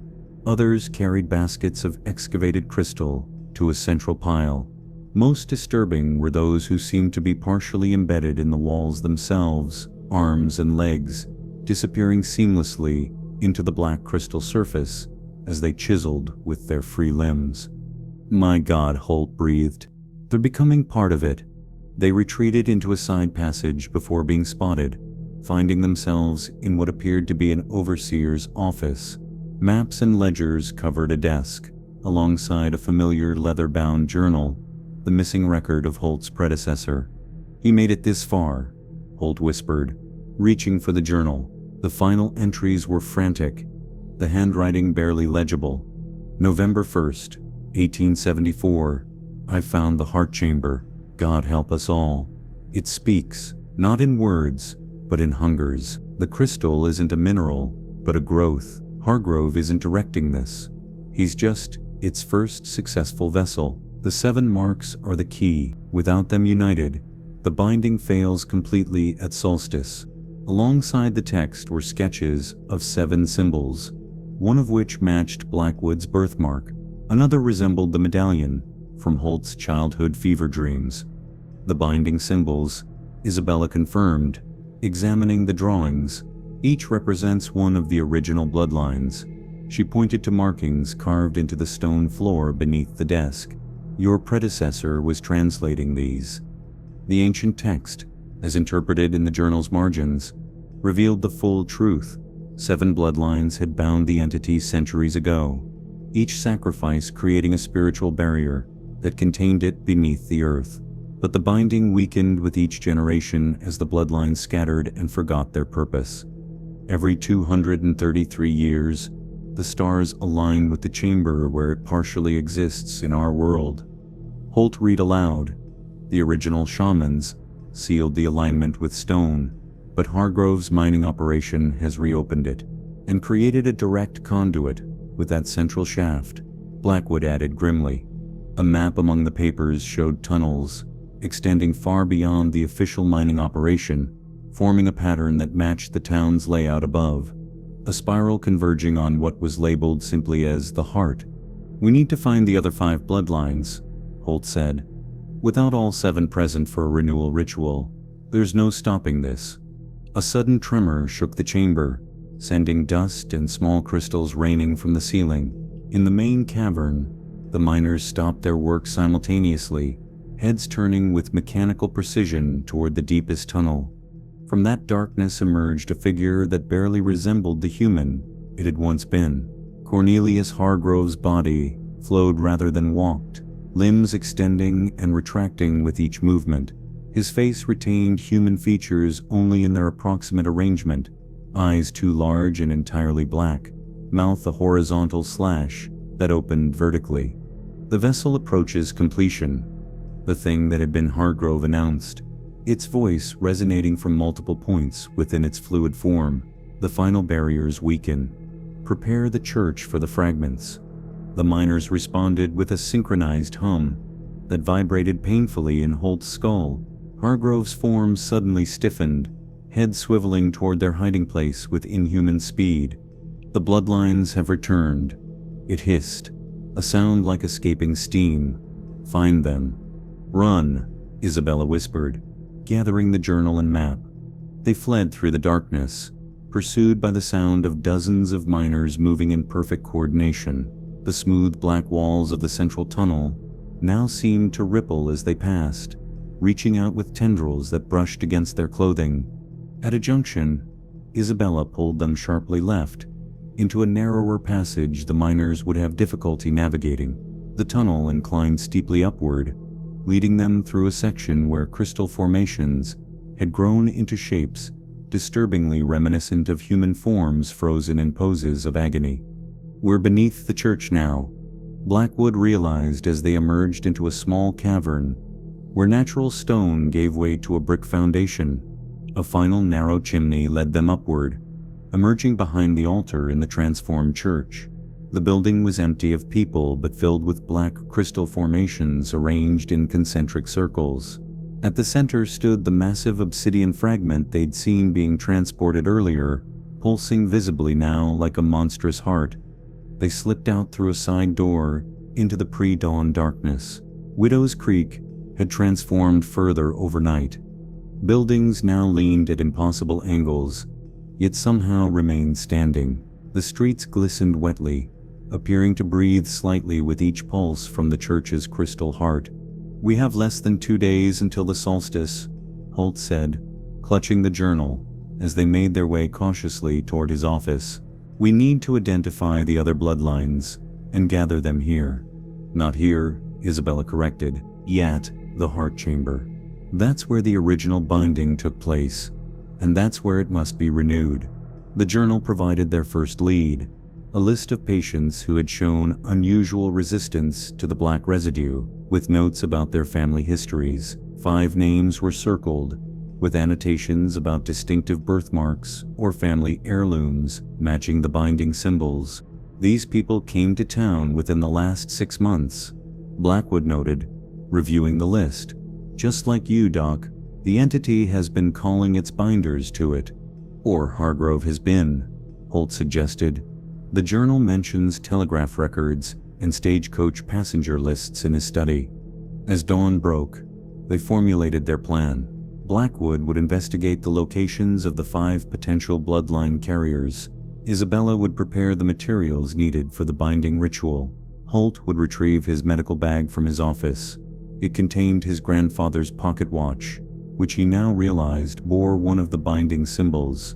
Others carried baskets of excavated crystal to a central pile. Most disturbing were those who seemed to be partially embedded in the walls themselves, arms and legs, disappearing seamlessly into the black crystal surface as they chiseled with their free limbs. "My God," Holt breathed. "They're becoming part of it." They retreated into a side passage before being spotted, finding themselves in what appeared to be an overseer's office. Maps and ledgers covered a desk, alongside a familiar leather-bound journal, the missing record of Holt's predecessor. "He made it this far," Holt whispered, reaching for the journal. The final entries were frantic, the handwriting barely legible. "November 1st, 1874. I found the heart chamber. God help us all. It speaks, not in words, but in hungers. The crystal isn't a mineral, but a growth. Hargrove isn't directing this. He's just its first successful vessel. The 7 marks are the key. Without them united, the binding fails completely at solstice." Alongside the text were sketches of 7 symbols, one of which matched Blackwood's birthmark. Another resembled the medallion from Holt's childhood fever dreams. "The binding symbols," Isabella confirmed, examining the drawings. "Each represents one of the original bloodlines." She pointed to markings carved into the stone floor beneath the desk. "Your predecessor was translating these." The ancient text, as interpreted in the journal's margins, revealed the full truth. 7 bloodlines had bound the entity centuries ago, each sacrifice creating a spiritual barrier that contained it beneath the earth. But the binding weakened with each generation as the bloodlines scattered and forgot their purpose. Every 233 years, the stars align with the chamber where it partially exists in our world. Holt read aloud. "The original shamans sealed the alignment with stone, but Hargrove's mining operation has reopened it and created a direct conduit with that central shaft," Blackwood added grimly. A map among the papers showed tunnels extending far beyond the official mining operation, forming a pattern that matched the town's layout above, a spiral converging on what was labeled simply as the heart. "We need to find the other 5 bloodlines," Holt said. "Without all 7 present for a renewal ritual, there's no stopping this." A sudden tremor shook the chamber, sending dust and small crystals raining from the ceiling. In the main cavern, the miners stopped their work simultaneously, heads turning with mechanical precision toward the deepest tunnel. From that darkness emerged a figure that barely resembled the human it had once been. Cornelius Hargrove's body flowed rather than walked, limbs extending and retracting with each movement. His face retained human features only in their approximate arrangement, eyes too large and entirely black, mouth a horizontal slash that opened vertically. "The vessel approaches completion," the thing that had been Hargrove announced, its voice resonating from multiple points within its fluid form. "The final barriers weaken. Prepare the church for the fragments." The miners responded with a synchronized hum that vibrated painfully in Holt's skull. Hargrove's form suddenly stiffened, head swiveling toward their hiding place with inhuman speed. "The bloodlines have returned," it hissed, a sound like escaping steam. "Find them." "Run," Isabella whispered, gathering the journal and map. They fled through the darkness, pursued by the sound of dozens of miners moving in perfect coordination. The smooth black walls of the central tunnel now seemed to ripple as they passed, reaching out with tendrils that brushed against their clothing. At a junction, Isabella pulled them sharply left, into a narrower passage the miners would have difficulty navigating. The tunnel inclined steeply upward, leading them through a section where crystal formations had grown into shapes disturbingly reminiscent of human forms frozen in poses of agony. "We're beneath the church now," Blackwood realized as they emerged into a small cavern, where natural stone gave way to a brick foundation. A final narrow chimney led them upward, emerging behind the altar in the transformed church. The building was empty of people but filled with black crystal formations arranged in concentric circles. At the center stood the massive obsidian fragment they'd seen being transported earlier, pulsing visibly now like a monstrous heart. They slipped out through a side door into the pre-dawn darkness. Widow's Creek had transformed further overnight. Buildings now leaned at impossible angles, yet somehow remained standing. The streets glistened wetly, appearing to breathe slightly with each pulse from the church's crystal heart. "We have less than 2 days until the solstice," Holt said, clutching the journal, as they made their way cautiously toward his office. "We need to identify the other bloodlines and gather them here." "Not here," Isabella corrected. "Yet, the heart chamber. That's where the original binding took place, and that's where it must be renewed." The journal provided their first lead, a list of patients who had shown unusual resistance to the black residue, with notes about their family histories. 5 names were circled, with annotations about distinctive birthmarks or family heirlooms matching the binding symbols. "These people came to town within the last 6 months," Blackwood noted, reviewing the list. "Just like you, Doc, the entity has been calling its binders to it." "Or Hargrove has been," Holt suggested. The journal mentions telegraph records and stagecoach passenger lists in his study. As dawn broke, they formulated their plan. Blackwood would investigate the locations of the 5 potential bloodline carriers. Isabella would prepare the materials needed for the binding ritual. Holt would retrieve his medical bag from his office. It contained his grandfather's pocket watch, which he now realized bore one of the binding symbols.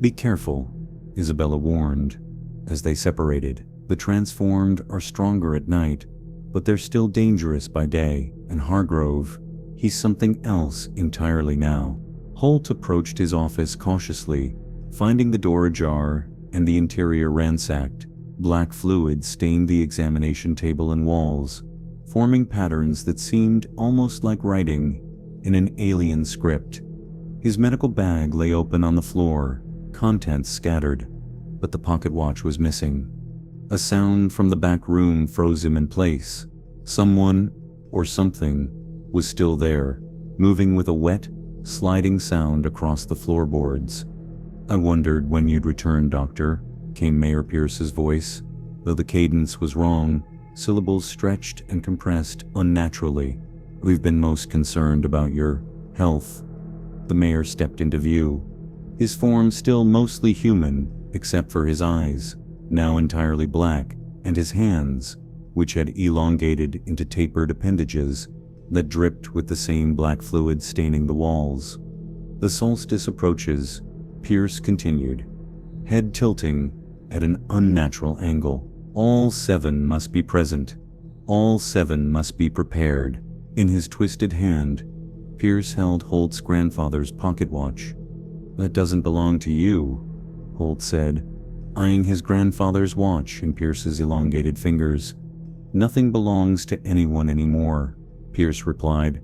"Be careful," Isabella warned, as they separated. "The transformed are stronger at night, but they're still dangerous by day, and Hargrove, he's something else entirely now." Holt approached his office cautiously, finding the door ajar and the interior ransacked. Black fluid stained the examination table and walls, forming patterns that seemed almost like writing in an alien script. His medical bag lay open on the floor, contents scattered, but the pocket watch was missing. A sound from the back room froze him in place. Someone, or something, was still there, moving with a wet, sliding sound across the floorboards. "I wondered when you'd return, Doctor," came Mayor Pierce's voice. Though the cadence was wrong, syllables stretched and compressed unnaturally. "We've been most concerned about your health." The mayor stepped into view, his form still mostly human, except for his eyes, now entirely black, and his hands, which had elongated into tapered appendages that dripped with the same black fluid staining the walls. "The solstice approaches," Pierce continued, head tilting at an unnatural angle. "All 7 must be present. All 7 must be prepared." In his twisted hand, Pierce held Holt's grandfather's pocket watch. "That doesn't belong to you," Holt said, eyeing his grandfather's watch in Pierce's elongated fingers. "Nothing belongs to anyone anymore," Pierce replied,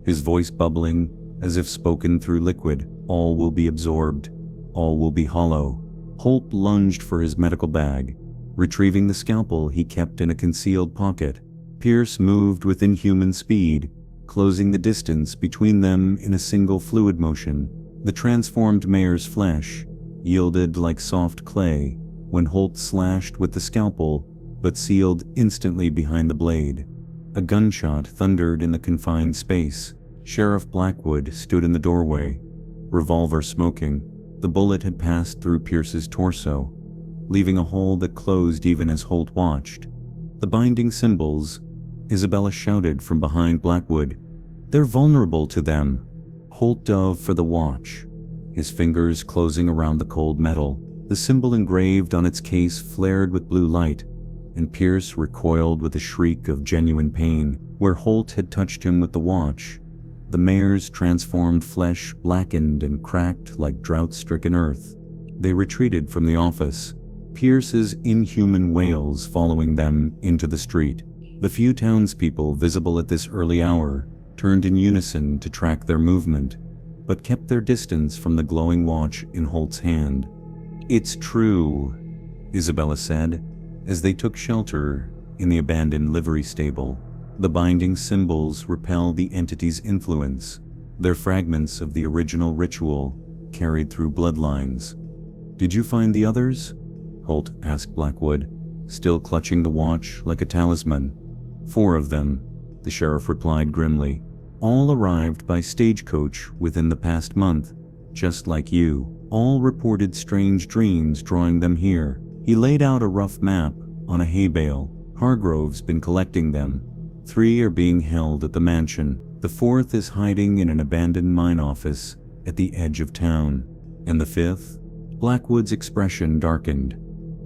his voice bubbling as if spoken through liquid. "All will be absorbed. All will be hollow." Holt lunged for his medical bag, retrieving the scalpel he kept in a concealed pocket. Pierce moved with inhuman speed, closing the distance between them in a single fluid motion. The transformed mayor's flesh yielded like soft clay when Holt slashed with the scalpel, but sealed instantly behind the blade. A gunshot thundered in the confined space. Sheriff Blackwood stood in the doorway, revolver smoking. The bullet had passed through Pierce's torso, leaving a hole that closed even as Holt watched. The binding symbols, Isabella shouted from behind Blackwood. "They're vulnerable to them." Holt dove for the watch, his fingers closing around the cold metal. The symbol engraved on its case flared with blue light, and Pierce recoiled with a shriek of genuine pain. Where Holt had touched him with the watch, the mayor's transformed flesh blackened and cracked like drought-stricken earth. They retreated from the office, Pierce's inhuman wails following them into the street. The few townspeople visible at this early hour turned in unison to track their movement, but kept their distance from the glowing watch in Holt's hand. "It's true," Isabella said, as they took shelter in the abandoned livery stable. "The binding symbols repel the entity's influence. They're fragments of the original ritual, carried through bloodlines." "Did you find the others?" Holt asked Blackwood, still clutching the watch like a talisman. "4 of them," the sheriff replied grimly. "All arrived by stagecoach within the past month, just like you. All reported strange dreams drawing them here." He laid out a rough map on a hay bale. "Hargrove's been collecting them. 3 are being held at the mansion. The 4th is hiding in an abandoned mine office at the edge of town. And the 5th? Blackwood's expression darkened.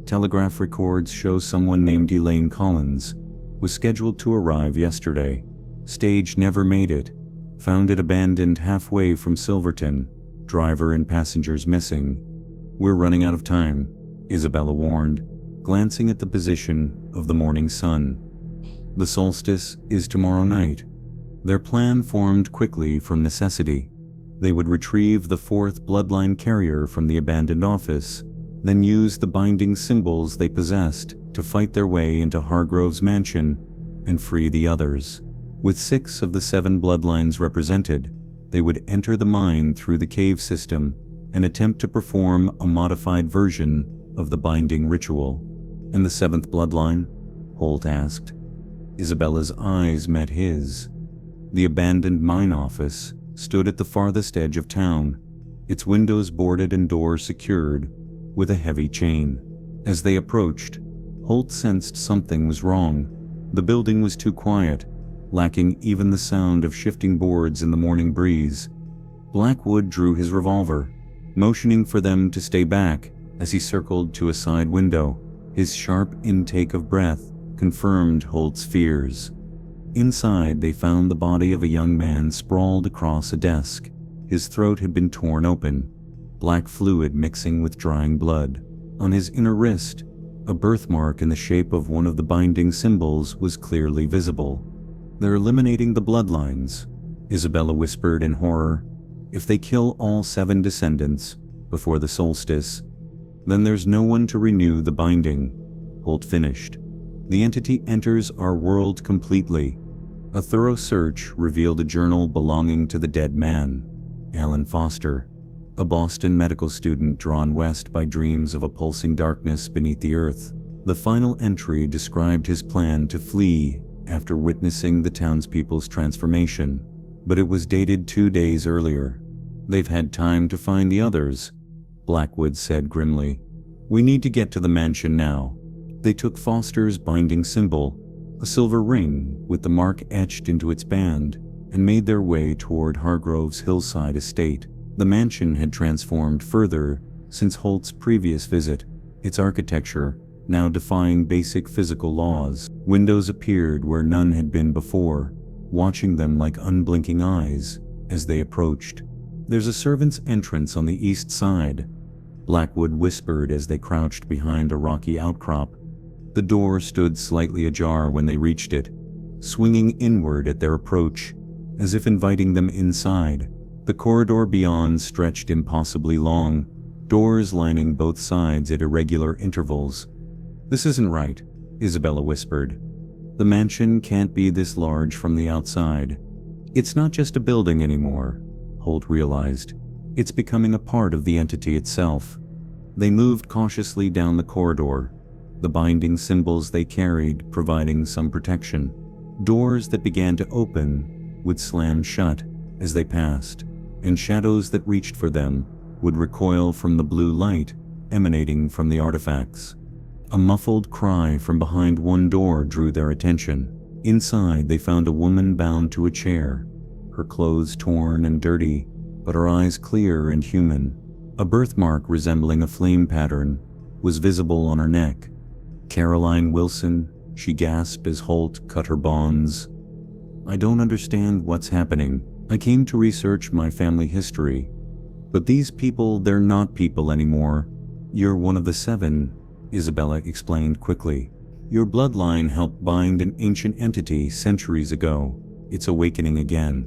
"Telegraph records show someone named Elaine Collins was scheduled to arrive yesterday. Stage never made it. Found it abandoned halfway from Silverton. Driver and passengers missing." "We're running out of time," Isabella warned, glancing at the position of the morning sun. "The solstice is tomorrow night." Their plan formed quickly from necessity. They would retrieve the 4th bloodline carrier from the abandoned office, then use the binding symbols they possessed to fight their way into Hargrove's mansion and free the others. With 6 of the 7 bloodlines represented, they would enter the mine through the cave system and attempt to perform a modified version of the binding ritual. "And the 7th bloodline?" Holt asked. Isabella's eyes met his. The abandoned mine office stood at the farthest edge of town, its windows boarded and doors secured with a heavy chain. As they approached, Holt sensed something was wrong. The building was too quiet, lacking even the sound of shifting boards in the morning breeze. Blackwood drew his revolver, motioning for them to stay back as he circled to a side window. His sharp intake of breath confirmed Holt's fears. Inside, they found the body of a young man sprawled across a desk. His throat had been torn open, black fluid mixing with drying blood. On his inner wrist, a birthmark in the shape of one of the binding symbols was clearly visible. "They're eliminating the bloodlines," Isabella whispered in horror. "If they kill all 7 descendants before the solstice, then there's no one to renew the binding," Holt finished. "The entity enters our world completely." A thorough search revealed a journal belonging to the dead man, Alan Foster, a Boston medical student drawn west by dreams of a pulsing darkness beneath the earth. The final entry described his plan to flee after witnessing the townspeople's transformation, but it was dated 2 days earlier. "They've had time to find the others," Blackwood said grimly. "We need to get to the mansion now." They took Foster's binding symbol, a silver ring with the mark etched into its band, and made their way toward Hargrove's hillside estate. The mansion had transformed further since Holt's previous visit, its architecture now defying basic physical laws. Windows appeared where none had been before, watching them like unblinking eyes as they approached. "There's a servant's entrance on the east side," Blackwood whispered as they crouched behind a rocky outcrop. The door stood slightly ajar when they reached it, swinging inward at their approach, as if inviting them inside. The corridor beyond stretched impossibly long, doors lining both sides at irregular intervals. "This isn't right," Isabella whispered. "The mansion can't be this large from the outside." "It's not just a building anymore," Holt realized. "It's becoming a part of the entity itself." They moved cautiously down the corridor, the binding symbols they carried providing some protection. Doors that began to open would slam shut as they passed, and shadows that reached for them would recoil from the blue light emanating from the artifacts. A muffled cry from behind one door drew their attention. Inside, they found a woman bound to a chair, her clothes torn and dirty, but her eyes clear and human. A birthmark resembling a flame pattern was visible on her neck. "Caroline Wilson," she gasped as Holt cut her bonds. "I don't understand what's happening. I came to research my family history. But these people, they're not people anymore. You're one of the 7, Isabella explained quickly. Your bloodline helped bind an ancient entity centuries ago. It's awakening again."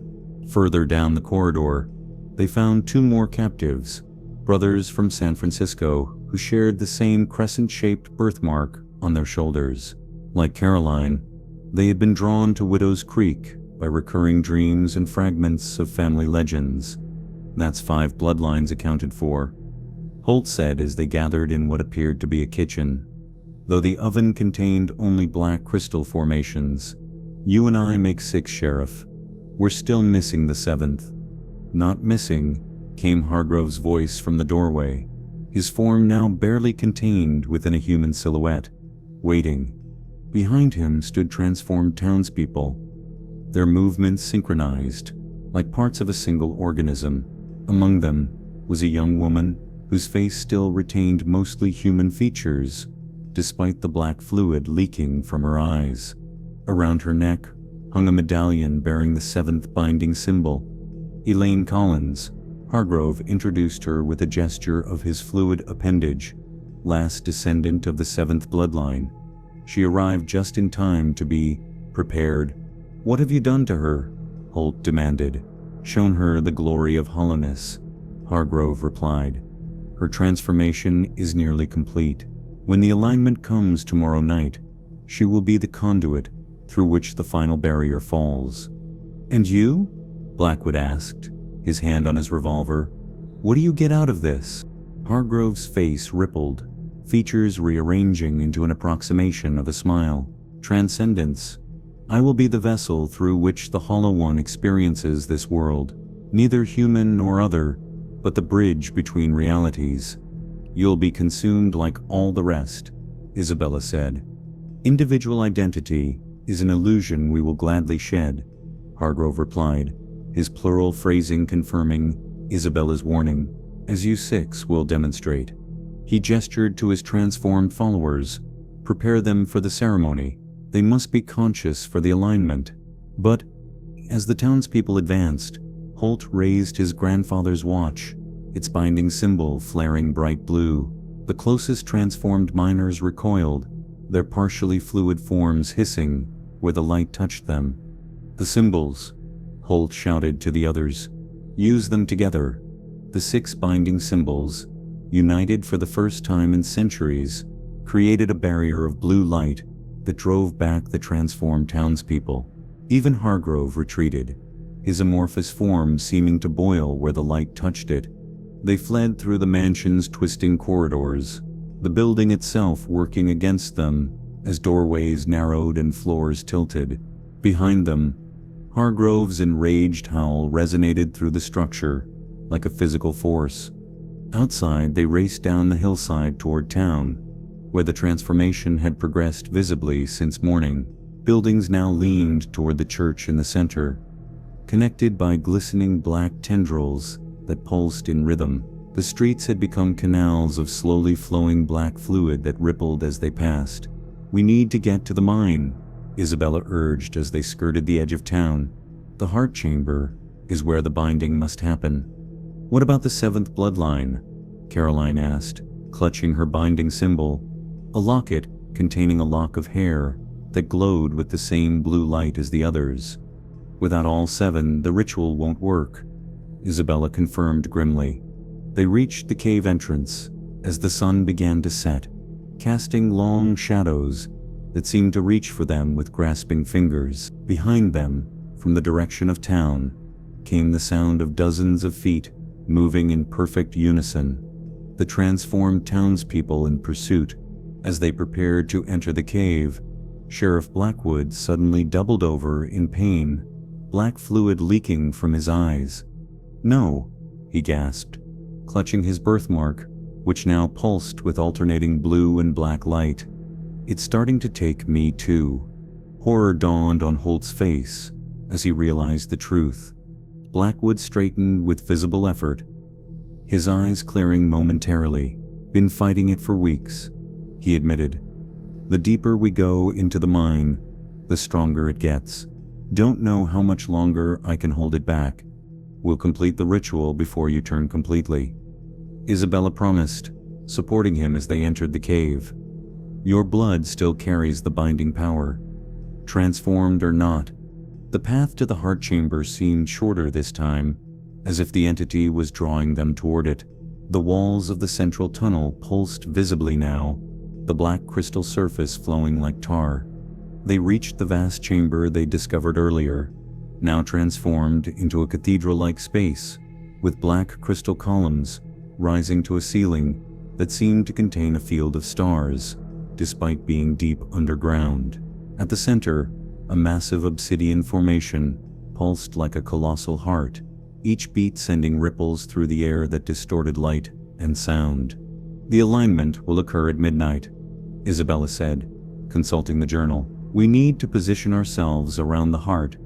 Further down the corridor, they found 2 more captives, brothers from San Francisco who shared the same crescent-shaped birthmark on their shoulders. Like Caroline, they had been drawn to Widow's Creek by recurring dreams and fragments of family legends. "That's 5 bloodlines accounted for," Holt said as they gathered in what appeared to be a kitchen. Though the oven contained only black crystal formations. "You and I make 6, Sheriff. We're still missing the 7th. "Not missing," came Hargrove's voice from the doorway, his form now barely contained within a human silhouette. "Waiting." Behind him stood transformed townspeople, their movements synchronized, like parts of a single organism. Among them was a young woman whose face still retained mostly human features, despite the black fluid leaking from her eyes. Around her neck hung a medallion bearing the 7th binding symbol. "Elaine Collins," Hargrove introduced her with a gesture of his fluid appendage, last descendant of the 7th bloodline. She arrived just in time to be prepared. "What have you done to her?" Holt demanded. "Shown her the glory of hollowness," Hargrove replied. "Her transformation is nearly complete. When the alignment comes tomorrow night, she will be the conduit through which the final barrier falls." "And you?" Blackwood asked, his hand on his revolver. "What do you get out of this?" Hargrove's face rippled, features rearranging into an approximation of a smile. "Transcendence. I will be the vessel through which the Hollow One experiences this world, neither human nor other, but the bridge between realities." "You'll be consumed like all the rest," Isabella said. "Individual identity is an illusion we will gladly shed," Hargrove replied, his plural phrasing confirming Isabella's warning, "as you 6 will demonstrate." He gestured to his transformed followers. "Prepare them for the ceremony. They must be conscious for the alignment." But, as the townspeople advanced, Holt raised his grandfather's watch, its binding symbol flaring bright blue. The closest transformed miners recoiled, their partially fluid forms hissing where the light touched them. "The symbols," Holt shouted to the others. "Use them together." The 6 binding symbols, united for the first time in centuries, created a barrier of blue light that drove back the transformed townspeople. Even Hargrove retreated, his amorphous form seeming to boil where the light touched it. They fled through the mansion's twisting corridors, the building itself working against them as doorways narrowed and floors tilted. Behind them, Hargrove's enraged howl resonated through the structure like a physical force. Outside, they raced down the hillside toward town, where the transformation had progressed visibly since morning. Buildings now leaned toward the church in the center, connected by glistening black tendrils that pulsed in rhythm. The streets had become canals of slowly flowing black fluid that rippled as they passed. "We need to get to the mine," Isabella urged as they skirted the edge of town. "The heart chamber is where the binding must happen." "What about the 7th bloodline?" Caroline asked, clutching her binding symbol, a locket containing a lock of hair that glowed with the same blue light as the others. "Without all 7, the ritual won't work," Isabella confirmed grimly. They reached the cave entrance as the sun began to set, casting long shadows that seemed to reach for them with grasping fingers. Behind them, from the direction of town, came the sound of dozens of feet moving in perfect unison, the transformed townspeople in pursuit. As they prepared to enter the cave, Sheriff Blackwood suddenly doubled over in pain, black fluid leaking from his eyes. "No," he gasped, clutching his birthmark, which now pulsed with alternating blue and black light. "It's starting to take me too." Horror dawned on Holt's face as he realized the truth. Blackwood straightened with visible effort, his eyes clearing momentarily. Been fighting it for weeks, he admitted. The deeper we go into the mine, the stronger it gets. Don't know how much longer I can hold it back. We'll complete the ritual before you turn completely, Isabella promised, supporting him as they entered the cave. Your blood still carries the binding power. Transformed or not, the path to the heart chamber seemed shorter this time, as if the entity was drawing them toward it. The walls of the central tunnel pulsed visibly now, the black crystal surface flowing like tar. They reached the vast chamber they discovered earlier, now transformed into a cathedral-like space, with black crystal columns rising to a ceiling that seemed to contain a field of stars, despite being deep underground. At the center, a massive obsidian formation pulsed like a colossal heart, each beat sending ripples through the air that distorted light and sound. The alignment will occur at midnight, Isabella said, consulting the journal. We need to position ourselves around the heart,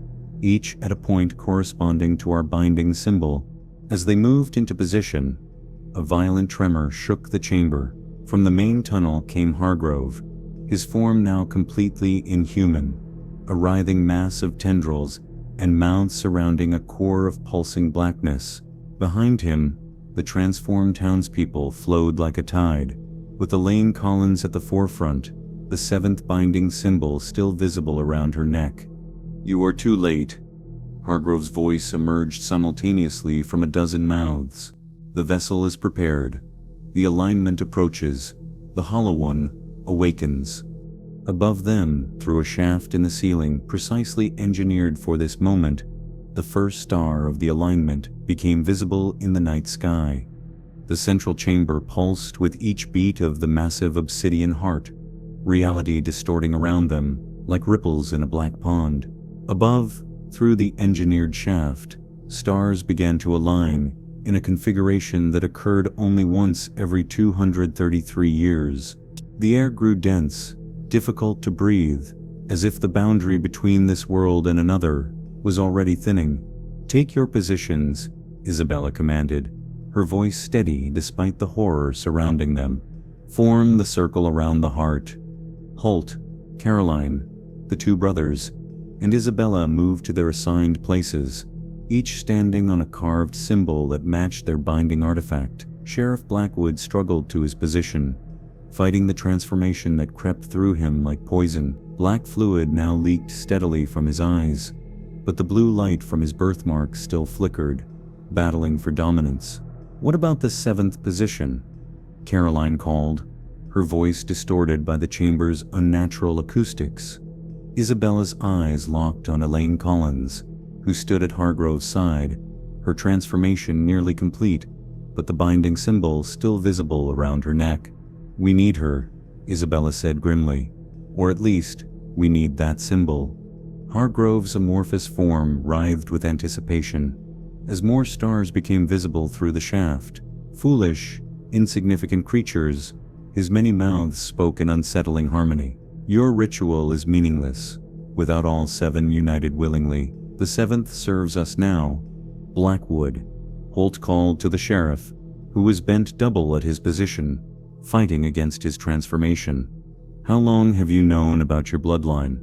each at a point corresponding to our binding symbol. As they moved into position, a violent tremor shook the chamber. From the main tunnel came Hargrove, his form now completely inhuman, a writhing mass of tendrils and mouths surrounding a core of pulsing blackness. Behind him, the transformed townspeople flowed like a tide, with Elaine Collins at the forefront, the seventh binding symbol still visible around her neck. You are too late. Hargrove's voice emerged simultaneously from a dozen mouths. The vessel is prepared. The alignment approaches. The Hollow One awakens. Above them, through a shaft in the ceiling precisely engineered for this moment, the first star of the alignment became visible in the night sky. The central chamber pulsed with each beat of the massive obsidian heart, reality distorting around them like ripples in a black pond. Above, through the engineered shaft, stars began to align in a configuration that occurred only once every 233 years. The air grew dense, difficult to breathe, as if the boundary between this world and another was already thinning. Take your positions, Isabella commanded, her voice steady despite the horror surrounding them. Form the circle around the heart. Holt, Caroline, the two brothers, and Isabella moved to their assigned places, each standing on a carved symbol that matched their binding artifact. Sheriff Blackwood struggled to his position, fighting the transformation that crept through him like poison. Black fluid now leaked steadily from his eyes, but the blue light from his birthmark still flickered, battling for dominance. What about the seventh position? Caroline called, her voice distorted by the chamber's unnatural acoustics. Isabella's eyes locked on Elaine Collins, who stood at Hargrove's side, her transformation nearly complete, but the binding symbol still visible around her neck. We need her, Isabella said grimly. Or at least, we need that symbol. Hargrove's amorphous form writhed with anticipation, as more stars became visible through the shaft. Foolish, insignificant creatures, his many mouths spoke in unsettling harmony. Your ritual is meaningless, without all seven united willingly. The seventh serves us now. Blackwood, Holt called to the sheriff, who was bent double at his position, fighting against his transformation. How long have you known about your bloodline?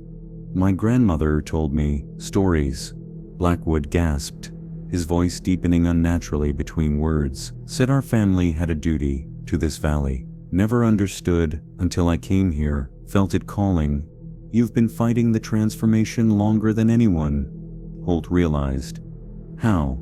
My grandmother told me stories. Blackwood gasped, his voice deepening unnaturally between words. Said our family had a duty to this valley. Never understood until I came here, felt it calling. You've been fighting the transformation longer than anyone, Holt realized. How?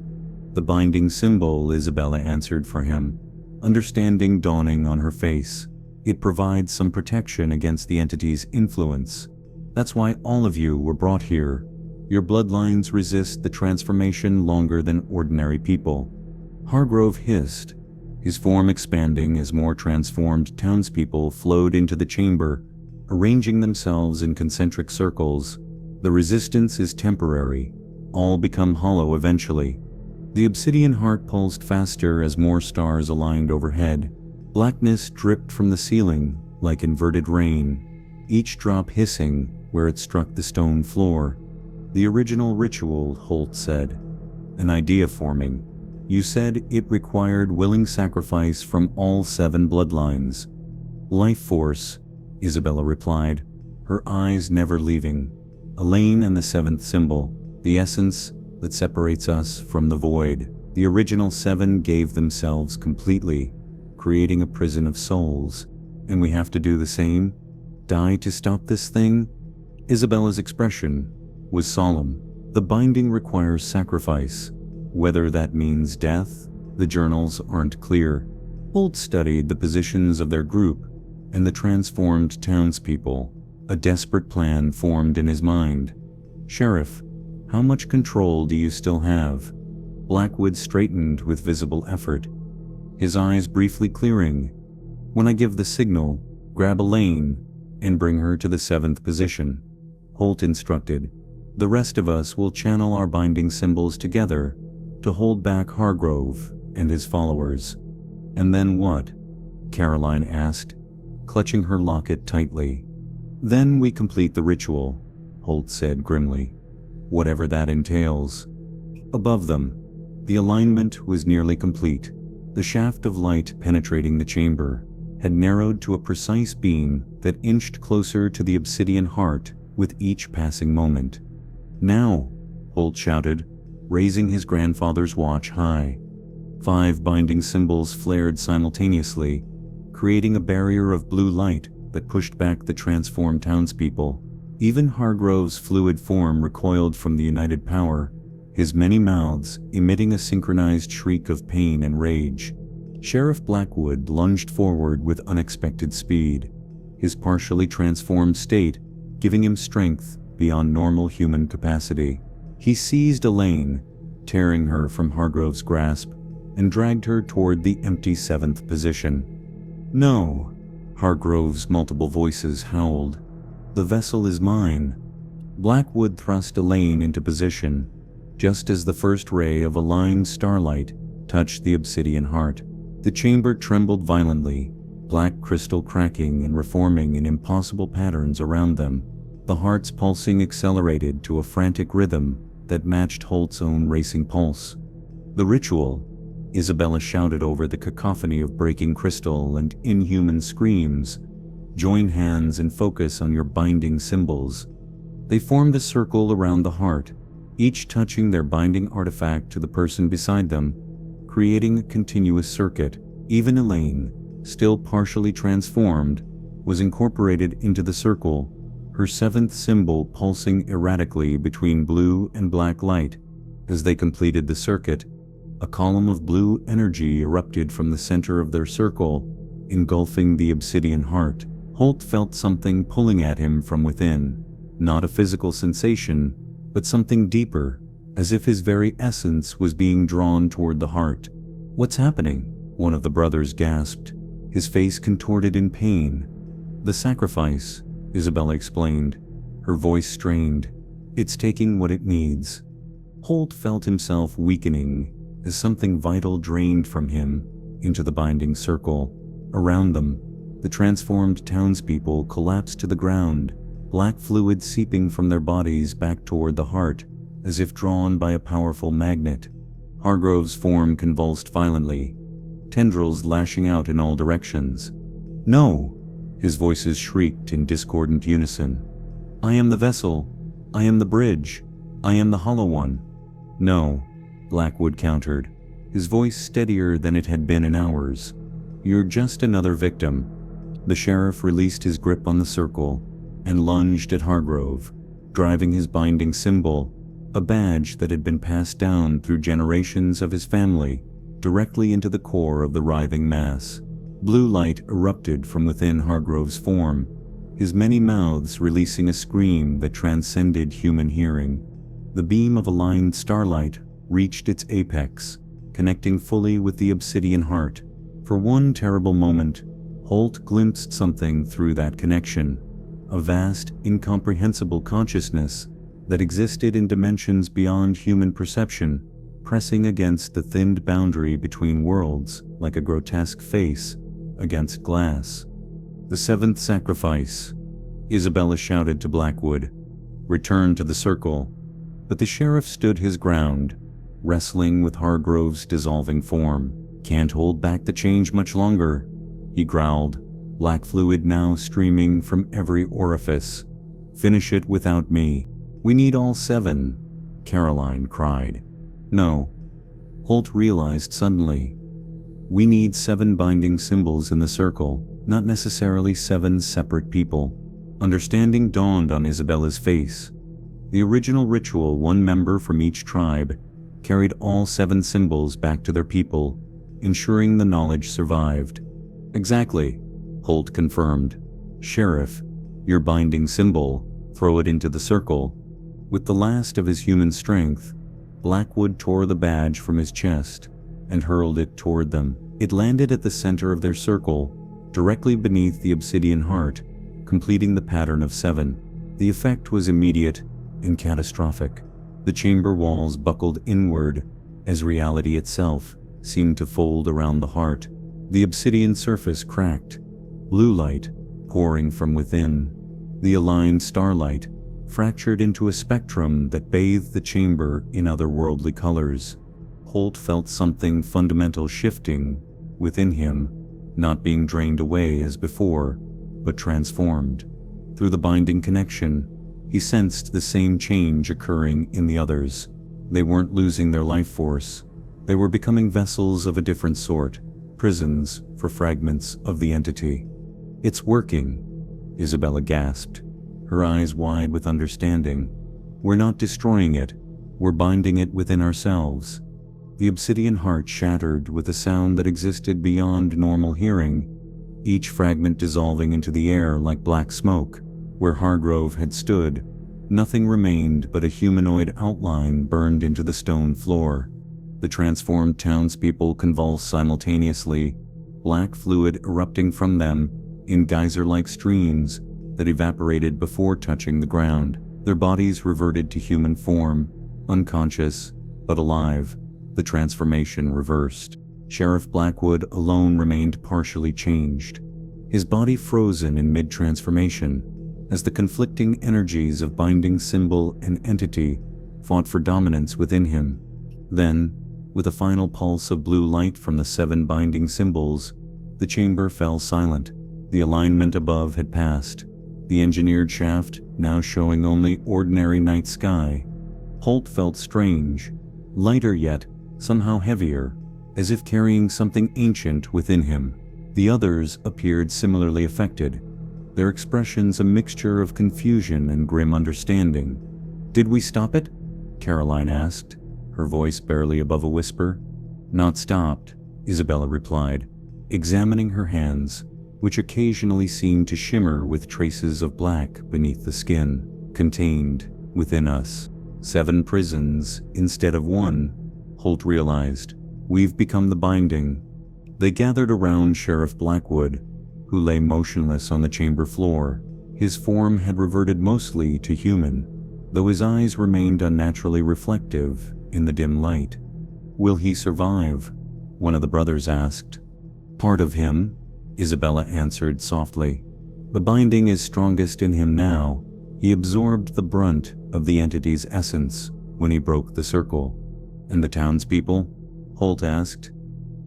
The binding symbol, Isabella answered for him, understanding dawning on her face. It provides some protection against the entity's influence. That's why all of you were brought here. Your bloodlines resist the transformation longer than ordinary people. Hargrove hissed, his form expanding as more transformed townspeople flowed into the chamber, arranging themselves in concentric circles. The resistance is temporary. All become hollow eventually. The obsidian heart pulsed faster as more stars aligned overhead. Blackness dripped from the ceiling like inverted rain, each drop hissing where it struck the stone floor. "The original ritual," Holt said. "An idea forming. You said it required willing sacrifice from all 7 bloodlines." "Life force," Isabella replied, her eyes never leaving. "Elaine and the 7th symbol, the essence that separates us from the void. The original 7 gave themselves completely, creating a prison of souls. And we have to do the same? Die to stop this thing?" Isabella's expression was solemn. "The binding requires sacrifice. Whether that means death, the journals aren't clear." Holt studied the positions of their group and the transformed townspeople. A desperate plan formed in his mind. "Sheriff, how much control do you still have?" Blackwood straightened with visible effort, his eyes briefly clearing. "When I give the signal, grab Elaine and bring her to the 7th position," Holt instructed. "The rest of us will channel our binding symbols together to hold back Hargrove and his followers." "And then what?" Caroline asked, clutching her locket tightly. "Then we complete the ritual," Holt said grimly. "Whatever that entails." Above them, the alignment was nearly complete. The shaft of light penetrating the chamber had narrowed to a precise beam that inched closer to the obsidian heart with each passing moment. "Now," Holt shouted, raising his grandfather's watch high. 5 binding symbols flared simultaneously, creating a barrier of blue light that pushed back the transformed townspeople. Even Hargrove's fluid form recoiled from the united power, his many mouths emitting a synchronized shriek of pain and rage. Sheriff Blackwood lunged forward with unexpected speed, his partially transformed state giving him strength beyond normal human capacity. He seized Elaine, tearing her from Hargrove's grasp, and dragged her toward the empty 7th position. "No!" Hargrove's multiple voices howled. "The vessel is mine." Blackwood thrust Elaine into position, just as the first ray of aligned starlight touched the obsidian heart. The chamber trembled violently, black crystal cracking and reforming in impossible patterns around them. The heart's pulsing accelerated to a frantic rhythm that matched Holt's own racing pulse. "The ritual," Isabella shouted over the cacophony of breaking crystal and inhuman screams. "Join hands and focus on your binding symbols." They formed a circle around the heart, each touching their binding artifact to the person beside them, creating a continuous circuit. Even Elaine, still partially transformed, was incorporated into the circle, her 7th symbol pulsing erratically between blue and black light. As they completed the circuit, a column of blue energy erupted from the center of their circle, engulfing the obsidian heart. Holt felt something pulling at him from within, not a physical sensation, but something deeper, as if his very essence was being drawn toward the heart. "What's happening?" one of the brothers gasped, his face contorted in pain. "The sacrifice," Isabella explained, her voice strained. "It's taking what it needs." Holt felt himself weakening as something vital drained from him into the binding circle. Around them, the transformed townspeople collapsed to the ground, black fluid seeping from their bodies back toward the heart, as if drawn by a powerful magnet. Hargrove's form convulsed violently, tendrils lashing out in all directions. "No!" His voices shrieked in discordant unison. "I am the vessel. I am the bridge. I am the hollow one." "No," Blackwood countered, his voice steadier than it had been in hours. "You're just another victim." The sheriff released his grip on the circle and lunged at Hargrove, driving his binding symbol, a badge that had been passed down through generations of his family, directly into the core of the writhing mass. Blue light erupted from within Hargrove's form, his many mouths releasing a scream that transcended human hearing. The beam of aligned starlight reached its apex, connecting fully with the obsidian heart. For one terrible moment, Holt glimpsed something through that connection, a vast, incomprehensible consciousness that existed in dimensions beyond human perception, pressing against the thinned boundary between worlds like a grotesque face against glass. "The 7th sacrifice," Isabella shouted to Blackwood. "Return to the circle." But the sheriff stood his ground, wrestling with Hargrove's dissolving form. "Can't hold back the change much longer," he growled, black fluid now streaming from every orifice. "Finish it without me." "We need all 7, Caroline cried. "No," Holt realized suddenly. "We need 7 binding symbols in the circle, not necessarily 7 separate people." Understanding dawned on Isabella's face. The original ritual, 1 member from each tribe carried all 7 symbols back to their people, ensuring the knowledge survived. "Exactly," Holt confirmed. "Sheriff, your binding symbol, throw it into the circle." With the last of his human strength, Blackwood tore the badge from his chest and hurled it toward them. It landed at the center of their circle, directly beneath the obsidian heart, completing the pattern of 7. The effect was immediate and catastrophic. The chamber walls buckled inward as reality itself seemed to fold around the heart. The obsidian surface cracked, blue light pouring from within. The aligned starlight fractured into a spectrum that bathed the chamber in otherworldly colors. Holt felt something fundamental shifting within him, not being drained away as before, but transformed. Through the binding connection, he sensed the same change occurring in the others. They weren't losing their life force. They were becoming vessels of a different sort, prisons for fragments of the entity. "It's working," Isabella gasped, her eyes wide with understanding. "We're not destroying it, we're binding it within ourselves." The obsidian heart shattered with a sound that existed beyond normal hearing, each fragment dissolving into the air like black smoke. Where Hargrove had stood, nothing remained but a humanoid outline burned into the stone floor. The transformed townspeople convulsed simultaneously, black fluid erupting from them in geyser-like streams that evaporated before touching the ground. Their bodies reverted to human form, unconscious but alive. The transformation reversed. Sheriff Blackwood alone remained partially changed, his body frozen in mid-transformation, as the conflicting energies of binding symbol and entity fought for dominance within him. Then, with a final pulse of blue light from the 7 binding symbols, the chamber fell silent. The alignment above had passed, the engineered shaft now showing only ordinary night sky. Holt felt strange, lighter yet somehow heavier, as if carrying something ancient within him. The others appeared similarly affected, their expressions a mixture of confusion and grim understanding. "Did we stop it?" Caroline asked, her voice barely above a whisper. "Not stopped," Isabella replied, examining her hands, which occasionally seemed to shimmer with traces of black beneath the skin. "Contained within us. 7 prisons instead of 1, Holt realized. "We've become the binding." They gathered around Sheriff Blackwood, who lay motionless on the chamber floor. His form had reverted mostly to human, though his eyes remained unnaturally reflective in the dim light. "Will he survive?" one of the brothers asked. "Part of him," Isabella answered softly. "The binding is strongest in him now. He absorbed the brunt of the entity's essence when he broke the circle." "And the townspeople?" Holt asked.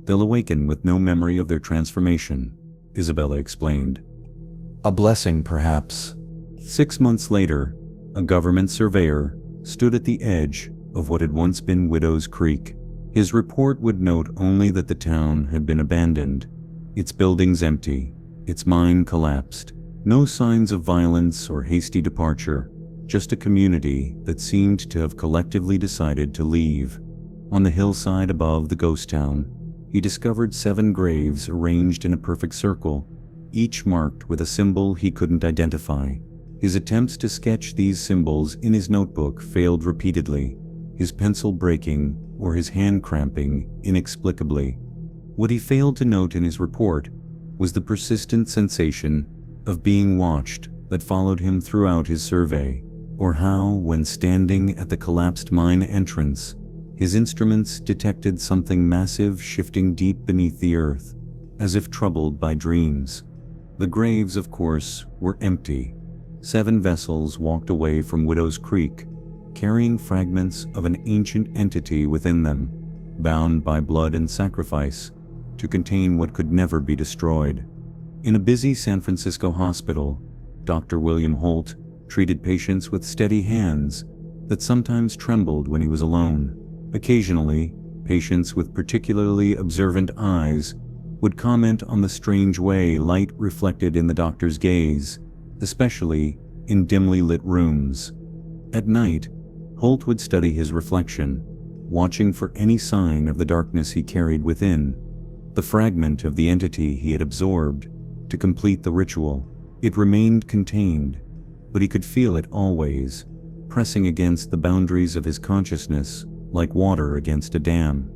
"They'll awaken with no memory of their transformation," Isabella explained. "A blessing, perhaps." 6 months later, a government surveyor stood at the edge of what had once been Widow's Creek. His report would note only that the town had been abandoned, its buildings empty, its mine collapsed. No signs of violence or hasty departure, just a community that seemed to have collectively decided to leave. On the hillside above the ghost town, he discovered 7 graves arranged in a perfect circle, each marked with a symbol he couldn't identify. His attempts to sketch these symbols in his notebook failed repeatedly, his pencil breaking or his hand cramping inexplicably. What he failed to note in his report was the persistent sensation of being watched that followed him throughout his survey, or how, when standing at the collapsed mine entrance, his instruments detected something massive shifting deep beneath the earth, as if troubled by dreams. The graves, of course, were empty. 7 vessels walked away from Widow's Creek, carrying fragments of an ancient entity within them, bound by blood and sacrifice, to contain what could never be destroyed. In a busy San Francisco hospital, Dr. William Holt treated patients with steady hands that sometimes trembled when he was alone. Occasionally, patients with particularly observant eyes would comment on the strange way light reflected in the doctor's gaze, especially in dimly lit rooms. At night, Holt would study his reflection, watching for any sign of the darkness he carried within, the fragment of the entity he had absorbed to complete the ritual. It remained contained, but he could feel it always, pressing against the boundaries of his consciousness like water against a dam.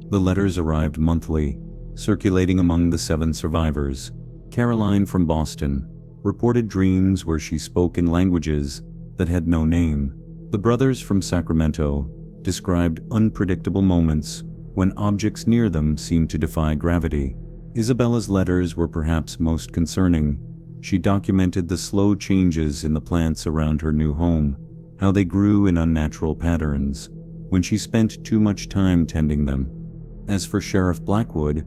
The letters arrived monthly, circulating among the 7 survivors. Caroline from Boston reported dreams where she spoke in languages that had no name. The brothers from Sacramento described unpredictable moments when objects near them seemed to defy gravity. Isabella's letters were perhaps most concerning. She documented the slow changes in the plants around her new home, how they grew in unnatural patterns, when she spent too much time tending them. As for Sheriff Blackwood,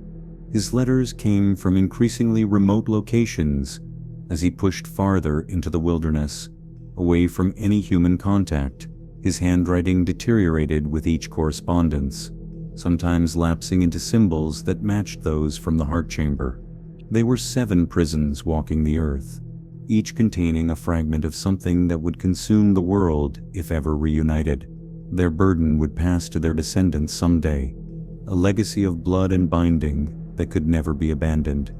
his letters came from increasingly remote locations as he pushed farther into the wilderness, away from any human contact. His handwriting deteriorated with each correspondence, sometimes lapsing into symbols that matched those from the heart chamber. They were 7 prisons walking the earth, each containing a fragment of something that would consume the world if ever reunited. Their burden would pass to their descendants someday, a legacy of blood and binding that could never be abandoned.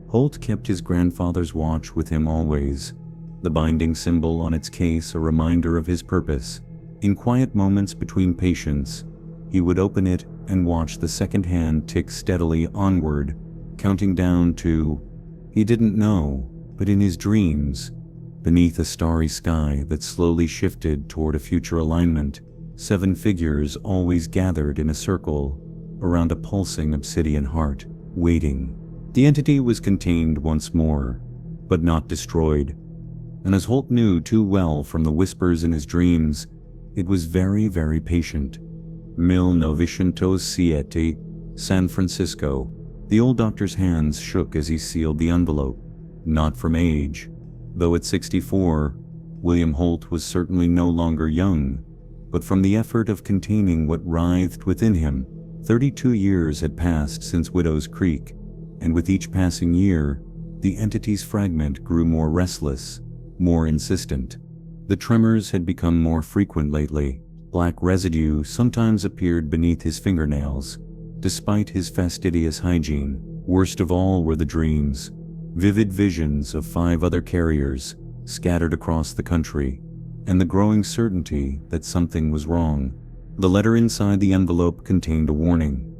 Holt kept his grandfather's watch with him always, the binding symbol on its case a reminder of his purpose. In quiet moments between patients, he would open it and watch the second hand tick steadily onward, counting down to, he didn't know, but in his dreams, beneath a starry sky that slowly shifted toward a future alignment, 7 figures always gathered in a circle around a pulsing obsidian heart, waiting. The entity was contained once more, but not destroyed, and as Holt knew too well from the whispers in his dreams, it was very, very patient. 1907, San Francisco. The old doctor's hands shook as he sealed the envelope. Not from age. Though at 64, William Holt was certainly no longer young, but from the effort of containing what writhed within him. 32 years had passed since Widow's Creek, and with each passing year, the entity's fragment grew more restless, more insistent. The tremors had become more frequent lately. Black residue sometimes appeared beneath his fingernails, despite his fastidious hygiene. Worst of all were the dreams, vivid visions of 5 other carriers scattered across the country, and the growing certainty that something was wrong. The letter inside the envelope contained a warning.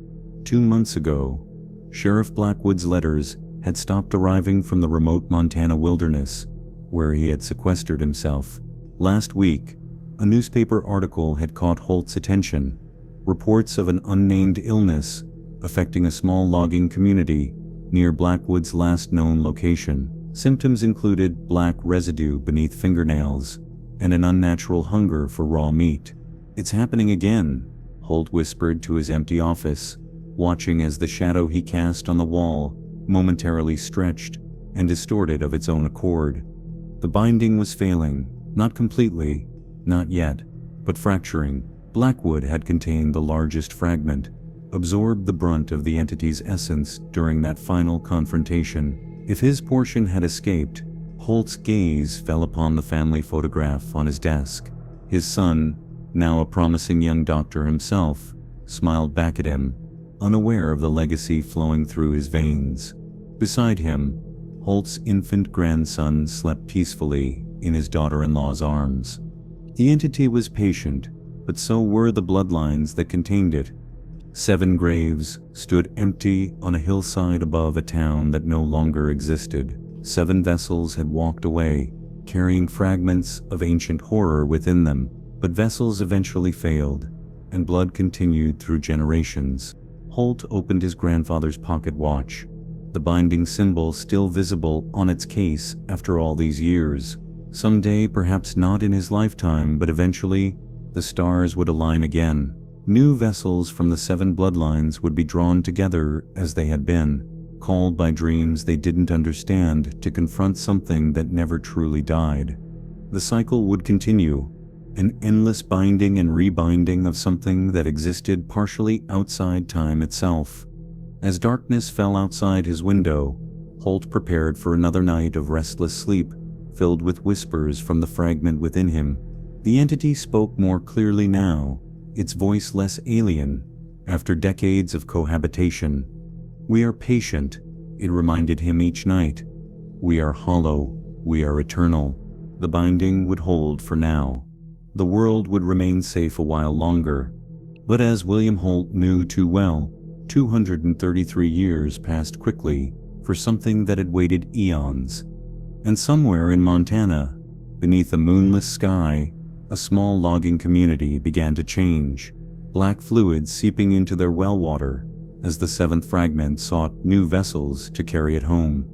2 months ago, Sheriff Blackwood's letters had stopped arriving from the remote Montana wilderness, where he had sequestered himself. Last week, a newspaper article had caught Holt's attention. Reports of an unnamed illness affecting a small logging community near Blackwood's last known location. Symptoms included black residue beneath fingernails and an unnatural hunger for raw meat. "It's happening again," Holt whispered to his empty office, watching as the shadow he cast on the wall momentarily stretched and distorted of its own accord. The binding was failing, not completely, not yet, but fracturing. Blackwood had contained the largest fragment, absorbed the brunt of the entity's essence during that final confrontation. If his portion had escaped, Holt's gaze fell upon the family photograph on his desk. His son, now a promising young doctor himself, smiled back at him, unaware of the legacy flowing through his veins. Beside him, Holt's infant grandson slept peacefully in his daughter-in-law's arms. The entity was patient, but so were the bloodlines that contained it. 7 graves stood empty on a hillside above a town that no longer existed. 7 vessels had walked away, carrying fragments of ancient horror within them, but vessels eventually failed, and blood continued through generations. Holt opened his grandfather's pocket watch, the binding symbol still visible on its case after all these years. Someday, perhaps not in his lifetime, but eventually, the stars would align again. New vessels from the 7 bloodlines would be drawn together as they had been, called by dreams they didn't understand to confront something that never truly died. The cycle would continue, an endless binding and rebinding of something that existed partially outside time itself. As darkness fell outside his window, Holt prepared for another night of restless sleep, filled with whispers from the fragment within him. The entity spoke more clearly now, its voice less alien, after decades of cohabitation. "We are patient," it reminded him each night. "We are hollow, we are eternal." The binding would hold for now. The world would remain safe a while longer. But as William Holt knew too well, 233 years passed quickly for something that had waited eons. And somewhere in Montana, beneath a moonless sky, a small logging community began to change, black fluid seeping into their well water as the 7th fragment sought new vessels to carry it home.